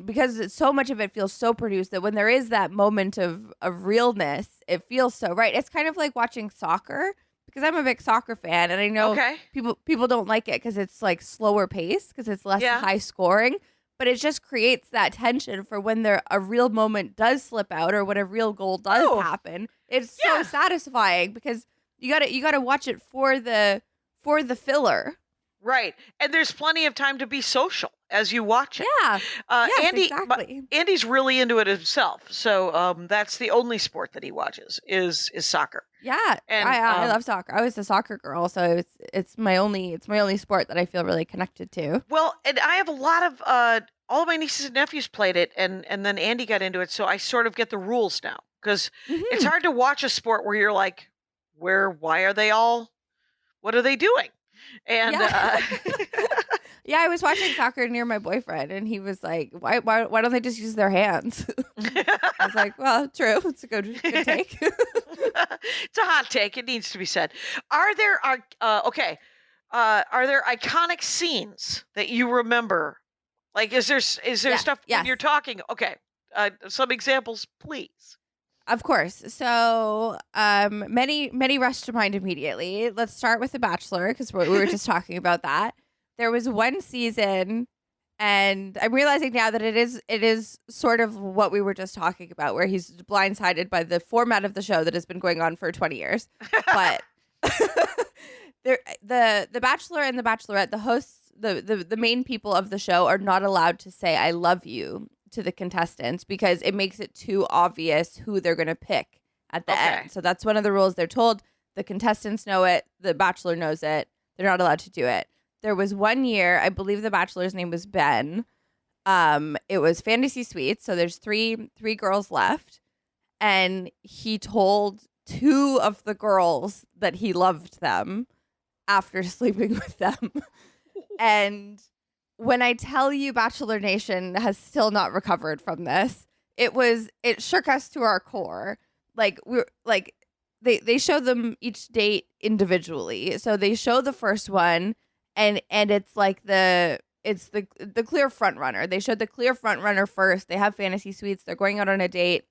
because so much of it feels so produced that when there is that moment of realness, it feels so right. It's kind of like watching soccer, because I'm a big soccer fan, and I know people don't like it because it's like slower pace, because it's less high scoring, but it just creates that tension for when a real moment does slip out or when a real goal does happen. It's so satisfying because you gotta watch it for the filler. Right. And there's plenty of time to be social as you watch it. Yeah. Yes, exactly. Andy's really into it himself. So that's the only sport that he watches is soccer. Yeah. And I love soccer. I was a soccer girl, so it's my only sport that I feel really connected to. Well, and I have a lot of all of my nieces and nephews played it, and then Andy got into it, so I sort of get the rules now, because it's hard to watch a sport where you're like, why are they all, what are they doing? And yeah, I was watching soccer near my boyfriend, and he was like, "Why don't they just use their hands?" I was like, "Well, true. It's a good take." It's a hot take. It needs to be said. Are there iconic scenes that you remember? Like, is there stuff when you're talking? Okay, some examples, please. Of course. So many rush to mind immediately. Let's start with The Bachelor, because we were just talking about that. There was one season, and I'm realizing now that it is sort of what we were just talking about, where he's blindsided by the format of the show that has been going on for 20 years. But the Bachelor and the Bachelorette, the hosts, the main people of the show are not allowed to say "I love you" to the contestants, because it makes it too obvious who they're going to pick at the end. So that's one of the rules. They're told, the contestants know it, the Bachelor knows it, they're not allowed to do it. There was one year, I believe the Bachelor's name was Ben. It was Fantasy Suites, so there's three girls left, and he told 2 of the girls that he loved them after sleeping with them. And when I tell you Bachelor Nation has still not recovered from this, it shook us to our core. Like they show them each date individually. So they show the first one and it's like the clear front runner. They showed the clear front runner first. They have fantasy suites. They're going out on a date.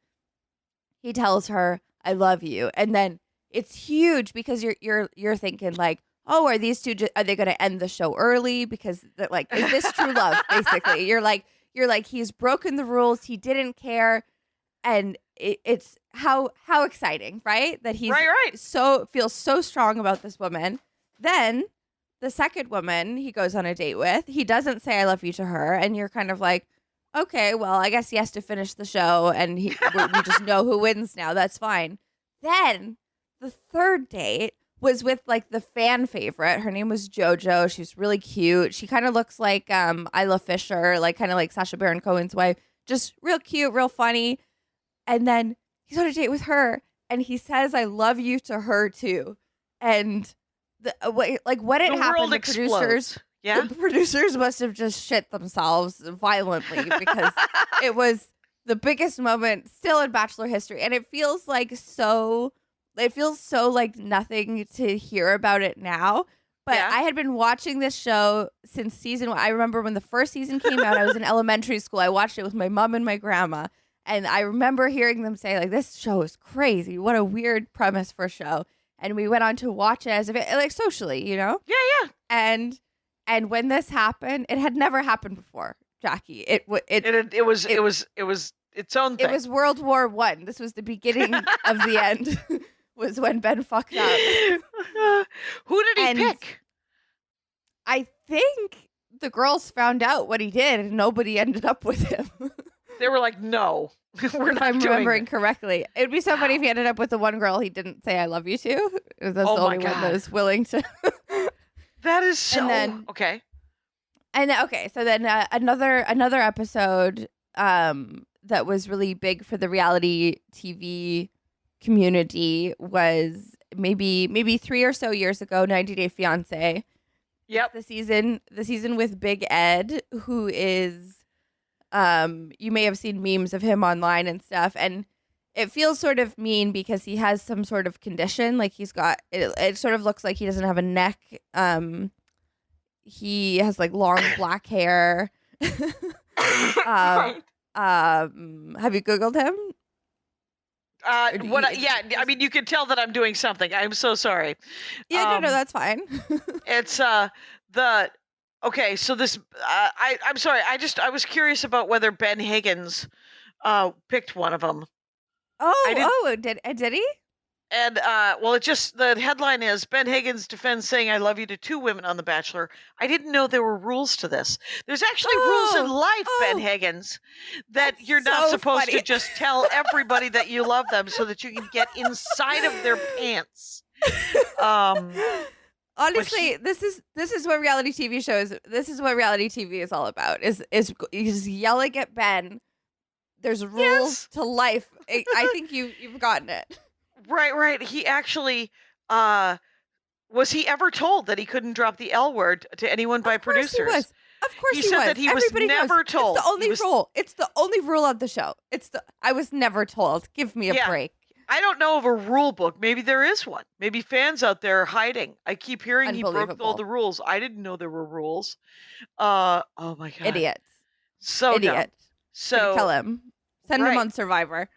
He tells her, "I love you," and then it's huge because you're thinking like, "Oh, are these two? Are they going to end the show early? Because like, is this true love?" Basically, you're like, he's broken the rules. He didn't care, and it's how exciting, right? That he's feels so strong about this woman. Then the second woman he goes on a date with, he doesn't say "I love you" to her, and you're kind of like, okay, well, I guess he has to finish the show, and we just know who wins now. That's fine. Then the third date was with like the fan favorite. Her name was JoJo. She's really cute. She kind of looks like Isla Fisher, like kind of like Sacha Baron Cohen's wife. Just real cute, real funny. And then he's on a date with her, and he says "I love you" to her too. And what had happened? The producers must have just shit themselves violently because it was the biggest moment still in Bachelor history, and it feels so like nothing to hear about it now. But I had been watching this show since season 1. I remember when the first season came out, I was in elementary school. I watched it with my mom and my grandma. And I remember hearing them say, like, this show is crazy. What a weird premise for a show. And we went on to watch it as if like socially, you know? Yeah. And when this happened, it had never happened before, Jackie. It was its own thing. It was World War I. This was the beginning of the end. Was when Ben fucked up. Who did he pick? I think the girls found out what he did and nobody ended up with him. They were like, no, we're not. If I'm remembering correctly. It would be so funny if he ended up with the one girl he didn't say "I love you" to. That's the only one that was willing to. That is so okay. And okay, so then another episode that was really big for the reality TV community was maybe 3 or so years ago, 90 Day Fiance. Yep. The season with Big Ed, who is you may have seen memes of him online and stuff, and it feels sort of mean because he has some sort of condition, like he's got it sort of looks like he doesn't have a neck. He has like long black hair. Have you Googled him? I mean, you can tell that I'm doing something. I'm so sorry. Yeah, no, that's fine. It's okay. So this, I'm sorry. I was curious about whether Ben Higgins, picked one of them. Did he? And well, the headline is Ben Higgins defends saying "I love you" to 2 women on The Bachelor. I didn't know there were rules to this. There's actually rules in life, Ben Higgins, that you're not supposed to just tell everybody that you love them so that you can get inside of their pants. Honestly, this is what reality TV shows. This is what reality TV is all about. Is yelling at Ben. There's rules to life. I think you've gotten it. Right. He actually, was he ever told that he couldn't drop the L word to anyone by producers? He was. Of course he was. He said that he Everybody was never knows. told. It's the only rule. It's the only rule of the show. I was never told. Give me a break. I don't know of a rule book. Maybe there is one. Maybe fans out there are hiding. I keep hearing he broke all the rules. I didn't know there were rules. Oh my God. Idiot. So idiot. Dumb. So kill him. Send him on Survivor.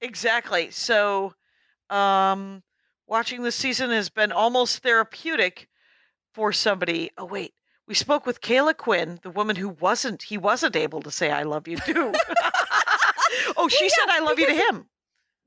Exactly. So watching this season has been almost therapeutic for somebody. Oh wait, we spoke with Kayla Quinn, the woman who he wasn't able to say "I love you" to. She said "I love you" to him.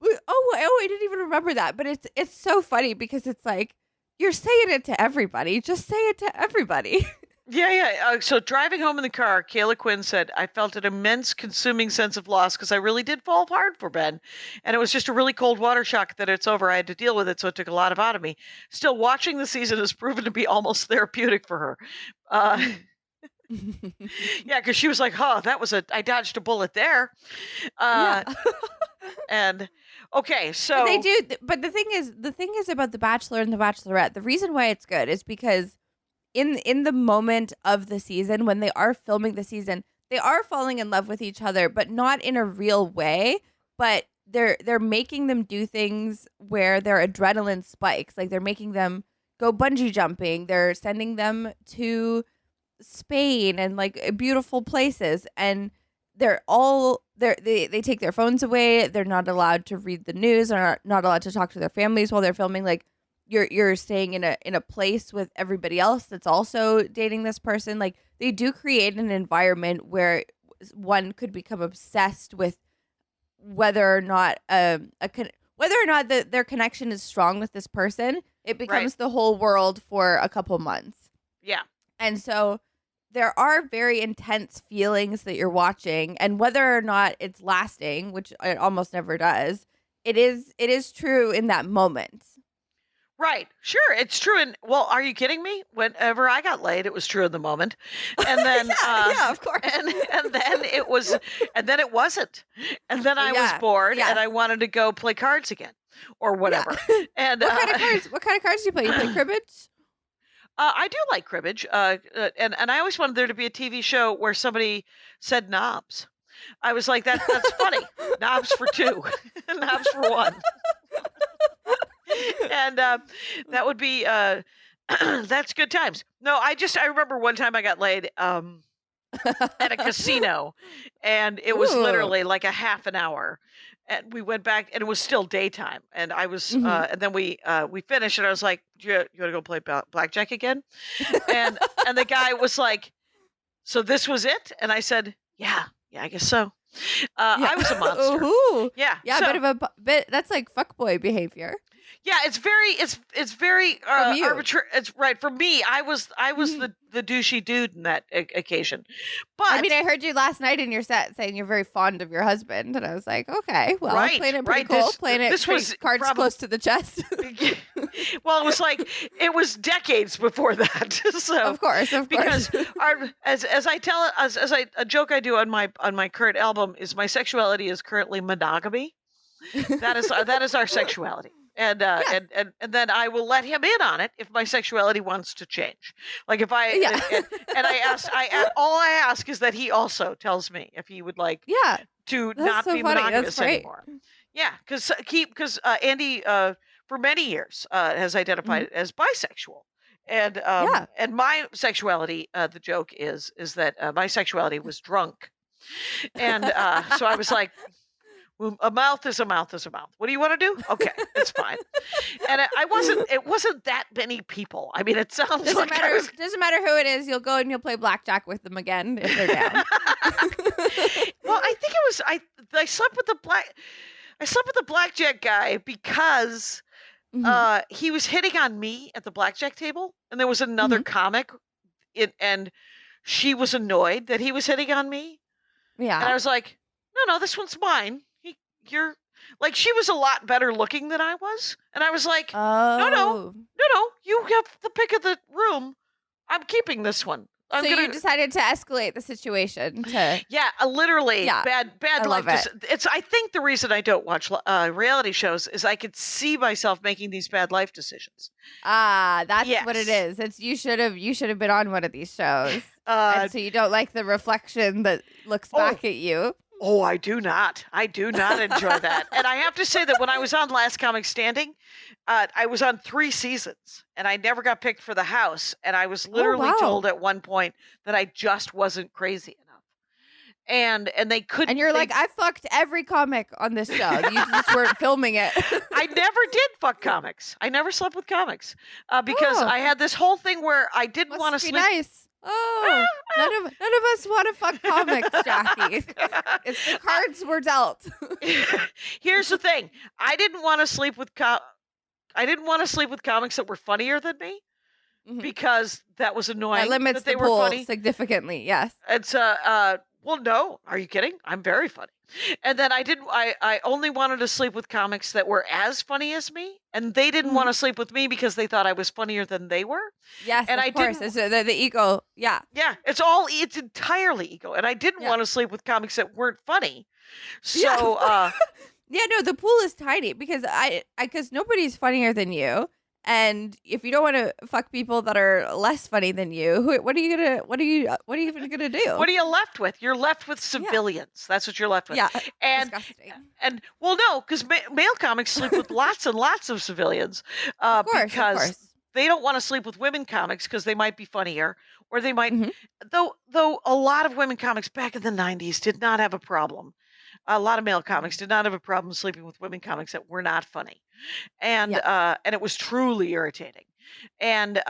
I didn't even remember that. But it's so funny because it's like you're saying it to everybody. Just say it to everybody. Yeah. So driving home in the car, Kayla Quinn said, "I felt an immense consuming sense of loss because I really did fall hard for Ben. And it was just a really cold water shock that it's over. I had to deal with it, so it took a lot out of me. Still, watching the season has proven to be almost therapeutic for her." Yeah, because she was like, I dodged a bullet there. And okay, so But they do. But the thing is about The Bachelor and The Bachelorette. The reason why it's good is because in the moment of the season, when they are filming the season, they are falling in love with each other, but not in a real way. But they're making them do things where their adrenaline spikes. Like they're making them go bungee jumping. They're sending them to Spain and like beautiful places, and they take their phones away. They're not allowed to read the news, or not allowed to talk to their families while they're filming. Like you're staying in a place with everybody else that's also dating this person. Like they do create an environment where one could become obsessed with whether or not their connection is strong with this person. It becomes the whole world for a couple months. Yeah. And so there are very intense feelings that you're watching, and whether or not it's lasting, which it almost never does, it is true in that moment. Right. Sure. It's true. And well, are you kidding me? Whenever I got laid, it was true in the moment. And then, yeah, of course. And then it was, and then it wasn't. And then I was bored and I wanted to go play cards again or whatever. Yeah. And what kind of cards do you play? You play cribbage? I do like cribbage. And I always wanted there to be a TV show where somebody said knobs. I was like, that's funny. Knobs for two, knobs for one. And that would be that's good times. No, I remember one time I got laid at a casino, and it was literally like a half an hour, and we went back and it was still daytime, and I was and then we finished, and I was like, you want to go play blackjack again? and the guy was like, so this was it? And I said, yeah, I guess so. I was a monster. Ooh. Yeah, so, bit of a bit. That's like fuckboy behavior. Yeah, it's very arbitrary. It's right for me. I was the douchey dude in that occasion. But I mean, I heard you last night in your set saying you're very fond of your husband, and I was like, okay, well, playing it pretty cool, this was cards close to the chest. Well, it was decades before that. So of course, because a joke I do on my current album is my sexuality is currently monogamy. That is our sexuality. And then I will let him in on it if my sexuality wants to change. Like if I all I ask is that he also tells me if he would like to not be monogamous anymore. Yeah, because Andy for many years has identified as bisexual, and my sexuality. The joke is that my sexuality was drunk, and so I was like. Well, a mouth is a mouth is a mouth. What do you want to do? Okay, it's fine. And it wasn't that many people. I mean, it sounds doesn't matter who it is. You'll go and you'll play blackjack with them again if they're down. Well, I think it was I slept with the blackjack guy because he was hitting on me at the blackjack table, and there was another comic, and she was annoyed that he was hitting on me. Yeah, and I was like, no, this one's mine. You're like, she was a lot better looking than I was. And I was like, no, you have the pick of the room. I'm keeping this one. You decided to escalate the situation to literally bad life. I think the reason I don't watch reality shows is I could see myself making these bad life decisions. That's what it is. It's you should have been on one of these shows. And so you don't like the reflection that looks back at you. Oh, I do not. I do not enjoy that. And I have to say that when I was on Last Comic Standing, I was on 3 seasons, and I never got picked for the house. And I was literally told at one point that I just wasn't crazy enough. And they couldn't. And you're like, I fucked every comic on this show. You just weren't filming it. I never did fuck comics. I never slept with comics because I had this whole thing where I didn't want to sleep. Nice. Oh, none of us want to fuck comics, Jackie. It's the cards were dealt. Here's the thing: I didn't want to sleep with comics that were funnier than me because that was annoying. That limits that they the were pool funny. Significantly. Yes. It's well, no. Are you kidding? I'm very funny. And then I only wanted to sleep with comics that were as funny as me, and they didn't want to sleep with me because they thought I was funnier than they were. Yes, and of course. It's the ego. Yeah. Yeah, it's entirely ego. And I didn't want to sleep with comics that weren't funny. So Yeah, no, the pool is tiny because because nobody's funnier than you. And if you don't want to fuck people that are less funny than you, what are you even gonna do? What are you left with? You're left with civilians. That's what you're left with. Yeah, and disgusting. and well, no, because male comics sleep with lots and lots of civilians, Of course. because they don't want to sleep with women comics because they might be funnier, or they might. Mhm. Though a lot of women comics back in the '90s did not have a problem. A lot of male comics did not have a problem sleeping with women comics that were not funny, and it was truly irritating. And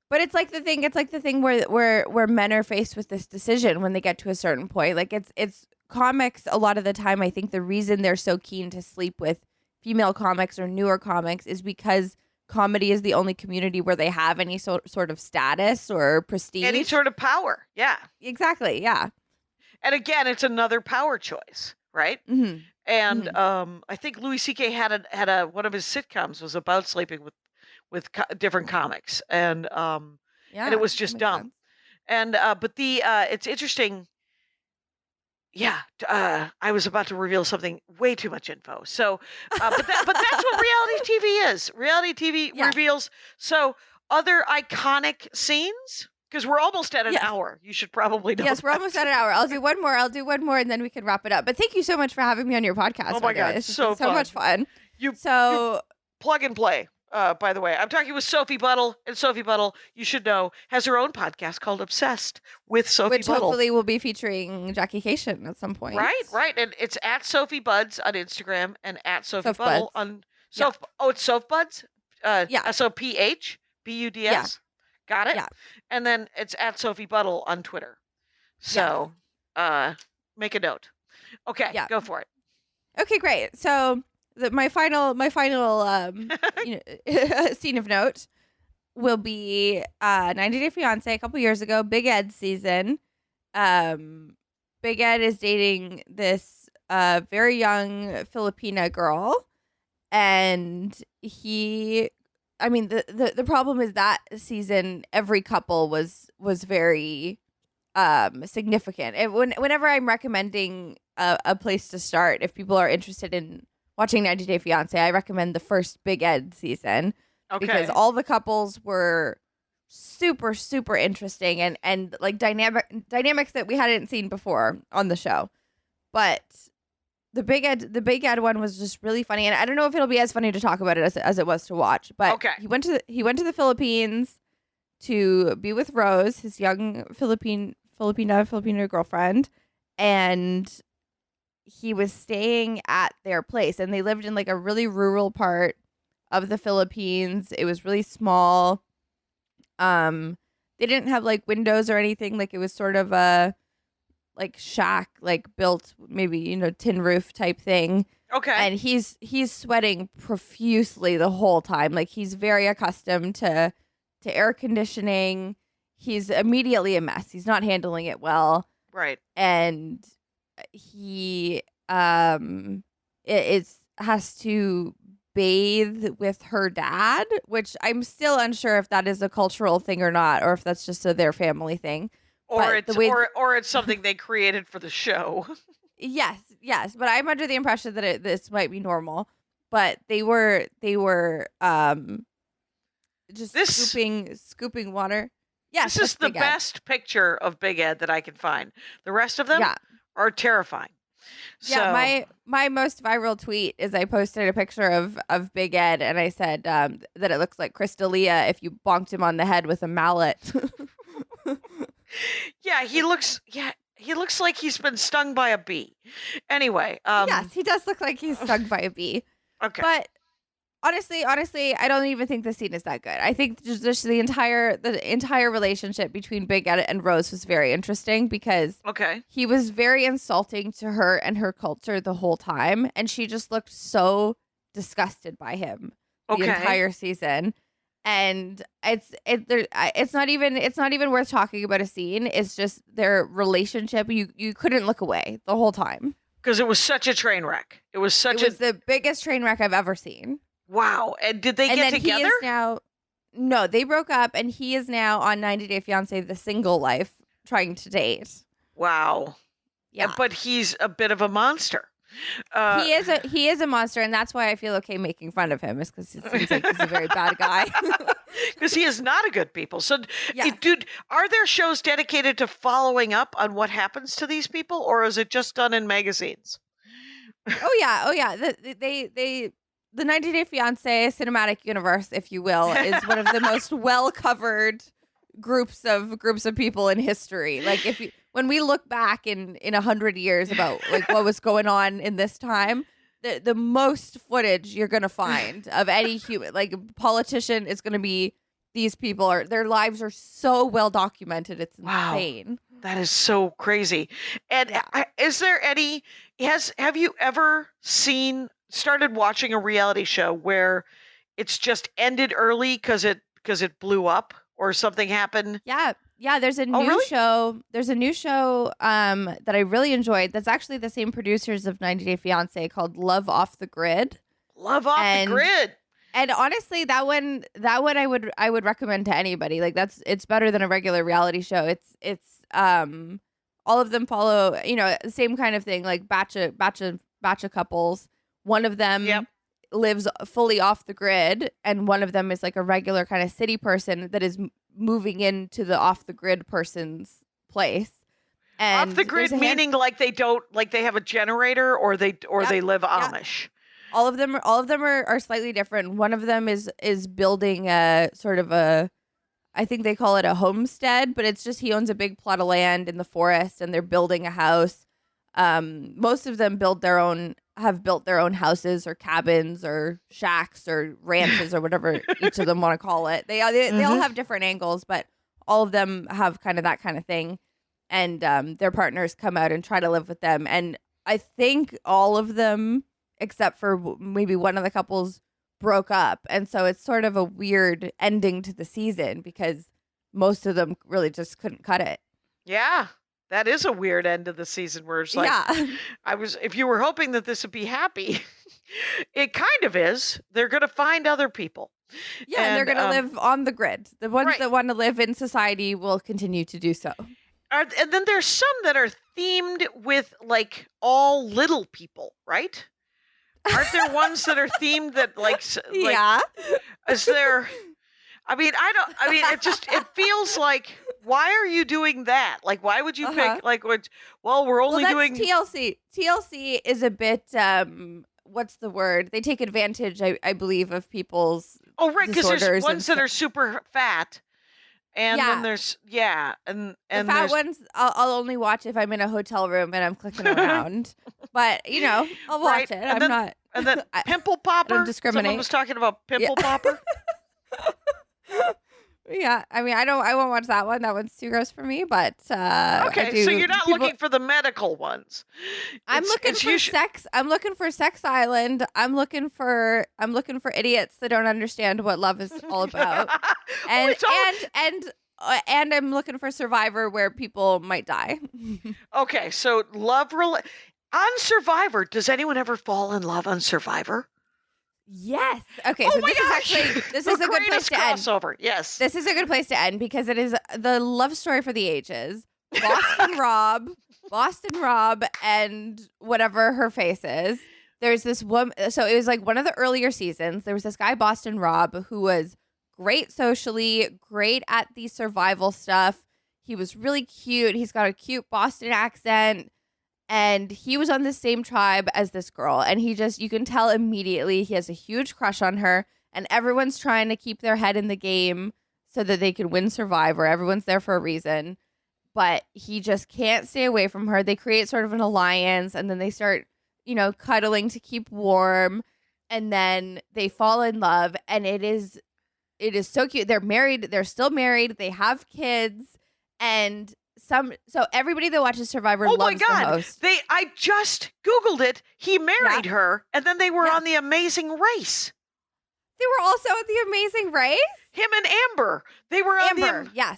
But it's like the thing. It's like the thing where men are faced with this decision when they get to a certain point. Like it's comics a lot of the time. I think the reason they're so keen to sleep with female comics or newer comics is because comedy is the only community where they have any sort of status or prestige, any sort of power. Yeah. Exactly. Yeah. And again, it's another power choice, right? Mm-hmm. And I think Louis C.K. had a one of his sitcoms was about sleeping with different comics, and it was just dumb. Sense. And but it's interesting. Yeah, I was about to reveal something way too much info. So, but that's what reality TV is. Reality TV reveals other iconic scenes. Because we're almost at an hour. You should probably know. Yes, we're almost at an hour. I'll do one more, and then we can wrap it up. But thank you so much for having me on your podcast. Oh my God, It's so much fun. You So plug and play. By the way, I'm talking with Sophie Buddle, and Sophie Buddle, you should know, has her own podcast called Obsessed with Sophie which Buddle. hopefully will be featuring Jackie Cation at some point. Right, and it's at Sophie Buds on Instagram and at Sophie Soph Buddle Buds. on Oh, it's Soph Buds. Yeah. SOPHBUDS. Yeah. Got it. Yeah. And then it's at Sophie Buddle on Twitter. So, make a note. Okay, go for it. Okay, great. So my final scene of note will be 90 Day Fiance a couple years ago, Big Ed season. Big Ed is dating this very young Filipina girl, and the problem is that season every couple was very significant. Whenever I'm recommending a place to start, if people are interested in watching 90 Day Fiance, I recommend the first Big Ed season. Okay. Because all the couples were super, super interesting and like dynamics that we hadn't seen before on the show. But the Big Ed one was just really funny, and I don't know if it'll be as funny to talk about it as it was to watch. But he went to the Philippines to be with Rose, his young Filipina girlfriend, and he was staying at their place, and they lived in like a really rural part of the Philippines. It was really small. They didn't have like windows or anything. Like it was sort of a like shack, like built maybe, tin roof type thing. Okay. And he's sweating profusely the whole time. Like he's very accustomed to air conditioning. He's immediately a mess. He's not handling it well. Right. And he has to bathe with her dad, which I'm still unsure if that is a cultural thing or not, or if that's just their family thing. Or it's something they created for the show. Yes, but I'm under the impression that this might be normal. But they were just scooping water. Yes, this is the best picture of Big Ed that I can find. The rest of them are terrifying. Yeah, my most viral tweet is I posted a picture of Big Ed, and I said that it looks like Crystalia if you bonked him on the head with a mallet. Yeah, he looks like he's been stung by a bee. Anyway, yes, he does look like he's stung by a bee. Okay. But honestly, I don't even think the scene is that good. I think just the entire relationship between Big Ed and Rose was very interesting because he was very insulting to her and her culture the whole time, and she just looked so disgusted by him the entire season. And it's not even worth talking about a scene. It's just their relationship. You couldn't look away the whole time because it was such a train wreck. It was the biggest train wreck I've ever seen. Wow. And did they get together? No, they broke up, and he is now on 90 Day Fiance, the single life, trying to date. Wow. Yeah. But he's a bit of a monster. He is a monster, and that's why I feel okay making fun of him. Is because it seems like he's a very bad guy. Because he is not a good people. So, Yeah. dude, are there shows dedicated to following up on what happens to these people, or is it just done in magazines? Oh yeah. The 90 Day Fiance cinematic universe, if you will, is one of the most well covered groups of people in history. Like when we look back in 100 years about like what was going on in this time, the most footage you're gonna find of any human, like politician, is gonna be these people. Their lives are so well documented. It's insane. Wow, that is so crazy. And is there any? Have you ever started watching a reality show where it's just ended early because it blew up or something happened? Yeah, there's a new show. There's a new show that I really enjoyed. That's actually the same producers of 90 Day Fiance, called Love Off the Grid. Love Off the Grid. And honestly, that one I would recommend to anybody. Like it's better than a regular reality show. It's all of them follow, the same kind of thing, like batch of couples. One of them lives fully off the grid, and one of them is like a regular kind of city person that is moving into the off the grid person's place. And off the grid meaning like they have a generator, or they live Amish. All of them are slightly different. One of them is building a sort of I think they call it a homestead, but it's just he owns a big plot of land in the forest, and they're building a house. Most of them have built their own houses or cabins or shacks or ranches or whatever each of them want to call it. They all have different angles, but all of them have kind of that kind of thing. And their partners come out and try to live with them. And I think all of them, except for maybe one of the couples, broke up. And so it's sort of a weird ending to the season because most of them really just couldn't cut it. Yeah. That is a weird end of the season where it's like, if you were hoping that this would be happy, it kind of is. They're going to find other people. Yeah, and they're going to live on the grid. The ones that want to live in society will continue to do so. And then there's some that are themed with like all little people, right? Aren't there ones that are themed that is there? It feels like, why are you doing that? Like, why would you pick, we're only doing TLC. TLC is a bit, what's the word? They take advantage, I believe, of people's because there's ones that are super fat. And then there's, and the fat ones, I'll only watch if I'm in a hotel room and I'm clicking around. But, I'll watch it. And then Pimple Popper. I don't discriminate. Someone was talking about Pimple Popper. Yeah, I won't watch that one. That one's too gross for me. But okay, so you're not looking for the medical ones. I'm looking for sex. I'm looking for Sex Island. I'm looking for idiots that don't understand what love is all about. And I'm looking for Survivor, where people might die. Okay, so on Survivor. Does anyone ever fall in love on Survivor? Yes. Okay. So this is a good place to end. Crossover. Yes. This is a good place to end because it is the love story for the ages. Boston Rob, and whatever her face is. There's this woman. So it was like one of the earlier seasons. There was this guy, Boston Rob, who was great socially, great at the survival stuff. He was really cute. He's got a cute Boston accent. And he was on the same tribe as this girl. And you can tell immediately he has a huge crush on her. And everyone's trying to keep their head in the game so that they can win Survivor. Everyone's there for a reason. But he just can't stay away from her. They create sort of an alliance. And then they start, cuddling to keep warm. And then they fall in love. And it is so cute. They're married. They're still married. They have kids. And so everybody that watches Survivor loves the host. I just Googled it. He married her, and then they were on The Amazing Race. They were also on The Amazing Race? Him and Amber. They were on Amber, yes.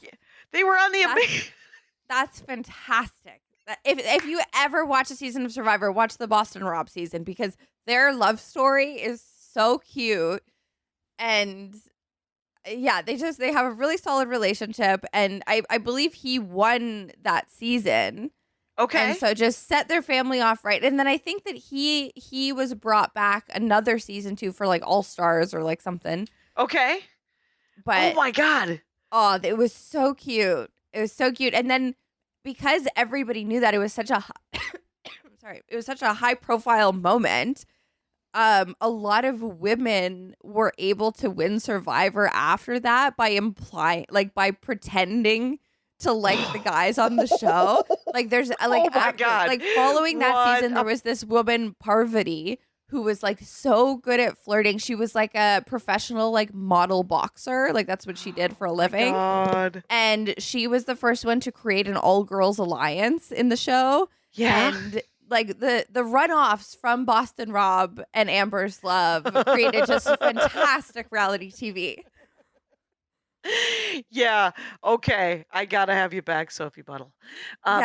They were on The Amazing. That's fantastic. If you ever watch a season of Survivor, watch the Boston Rob season, because their love story is so cute. And yeah, they have a really solid relationship, and I believe he won that season. Okay. And so just set their family off right. And then I think that he was brought back another season 2 for like All Stars or like something. Okay. But oh my God. Oh, it was so cute. It was so cute. And then because everybody knew that it was such a it was such a high profile moment, a lot of women were able to win Survivor after that by by pretending to like the guys on the show. Like there's God. like following that season, there was this woman, Parvati, who was like so good at flirting. She was like a professional like model boxer. Like that's what she did for a living. God. And she was the first one to create an all girls alliance in the show. Yeah. And like the runoffs from Boston Rob and Amber's love created just fantastic reality TV. Yeah. Okay. I gotta have you back, Sophie Buddle,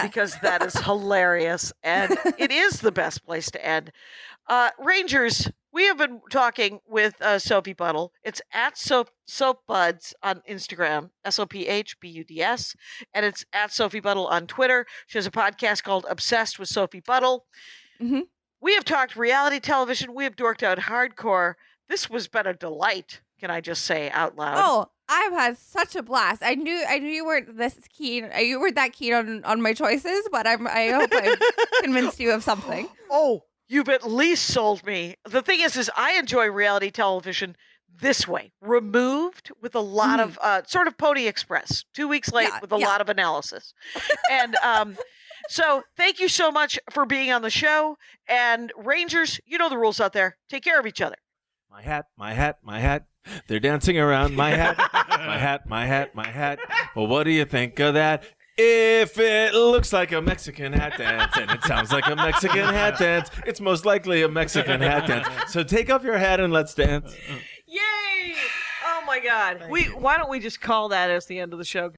because that is hilarious, and it is the best place to end. Rangers, we have been talking with Sophie Buddle. It's at SoapBuds on Instagram, SOPHBUDS, and it's at Sophie Buddle on Twitter. She has a podcast called Obsessed with Sophie Buddle. Mm-hmm. We have talked reality television. We have dorked out hardcore. This was been a delight. Can I just say out loud? Oh, I've had such a blast. I knew you weren't this keen. You weren't that keen on my choices, but I hope I've convinced you of something. Oh, you've at least sold me. The thing is I enjoy reality television this way, removed with a lot of sort of Pony Express, 2 weeks late with a lot of analysis. And so thank you so much for being on the show. And Rangers, you know the rules out there. Take care of each other. My hat, my hat, my hat. They're dancing around my hat, my hat, my hat, my hat. Well, what do you think of that? If it looks like a Mexican hat dance and it sounds like a Mexican hat dance, it's most likely a Mexican hat dance. So take off your hat and let's dance. Yay! Oh my God. Why don't we just call that as the end of the show?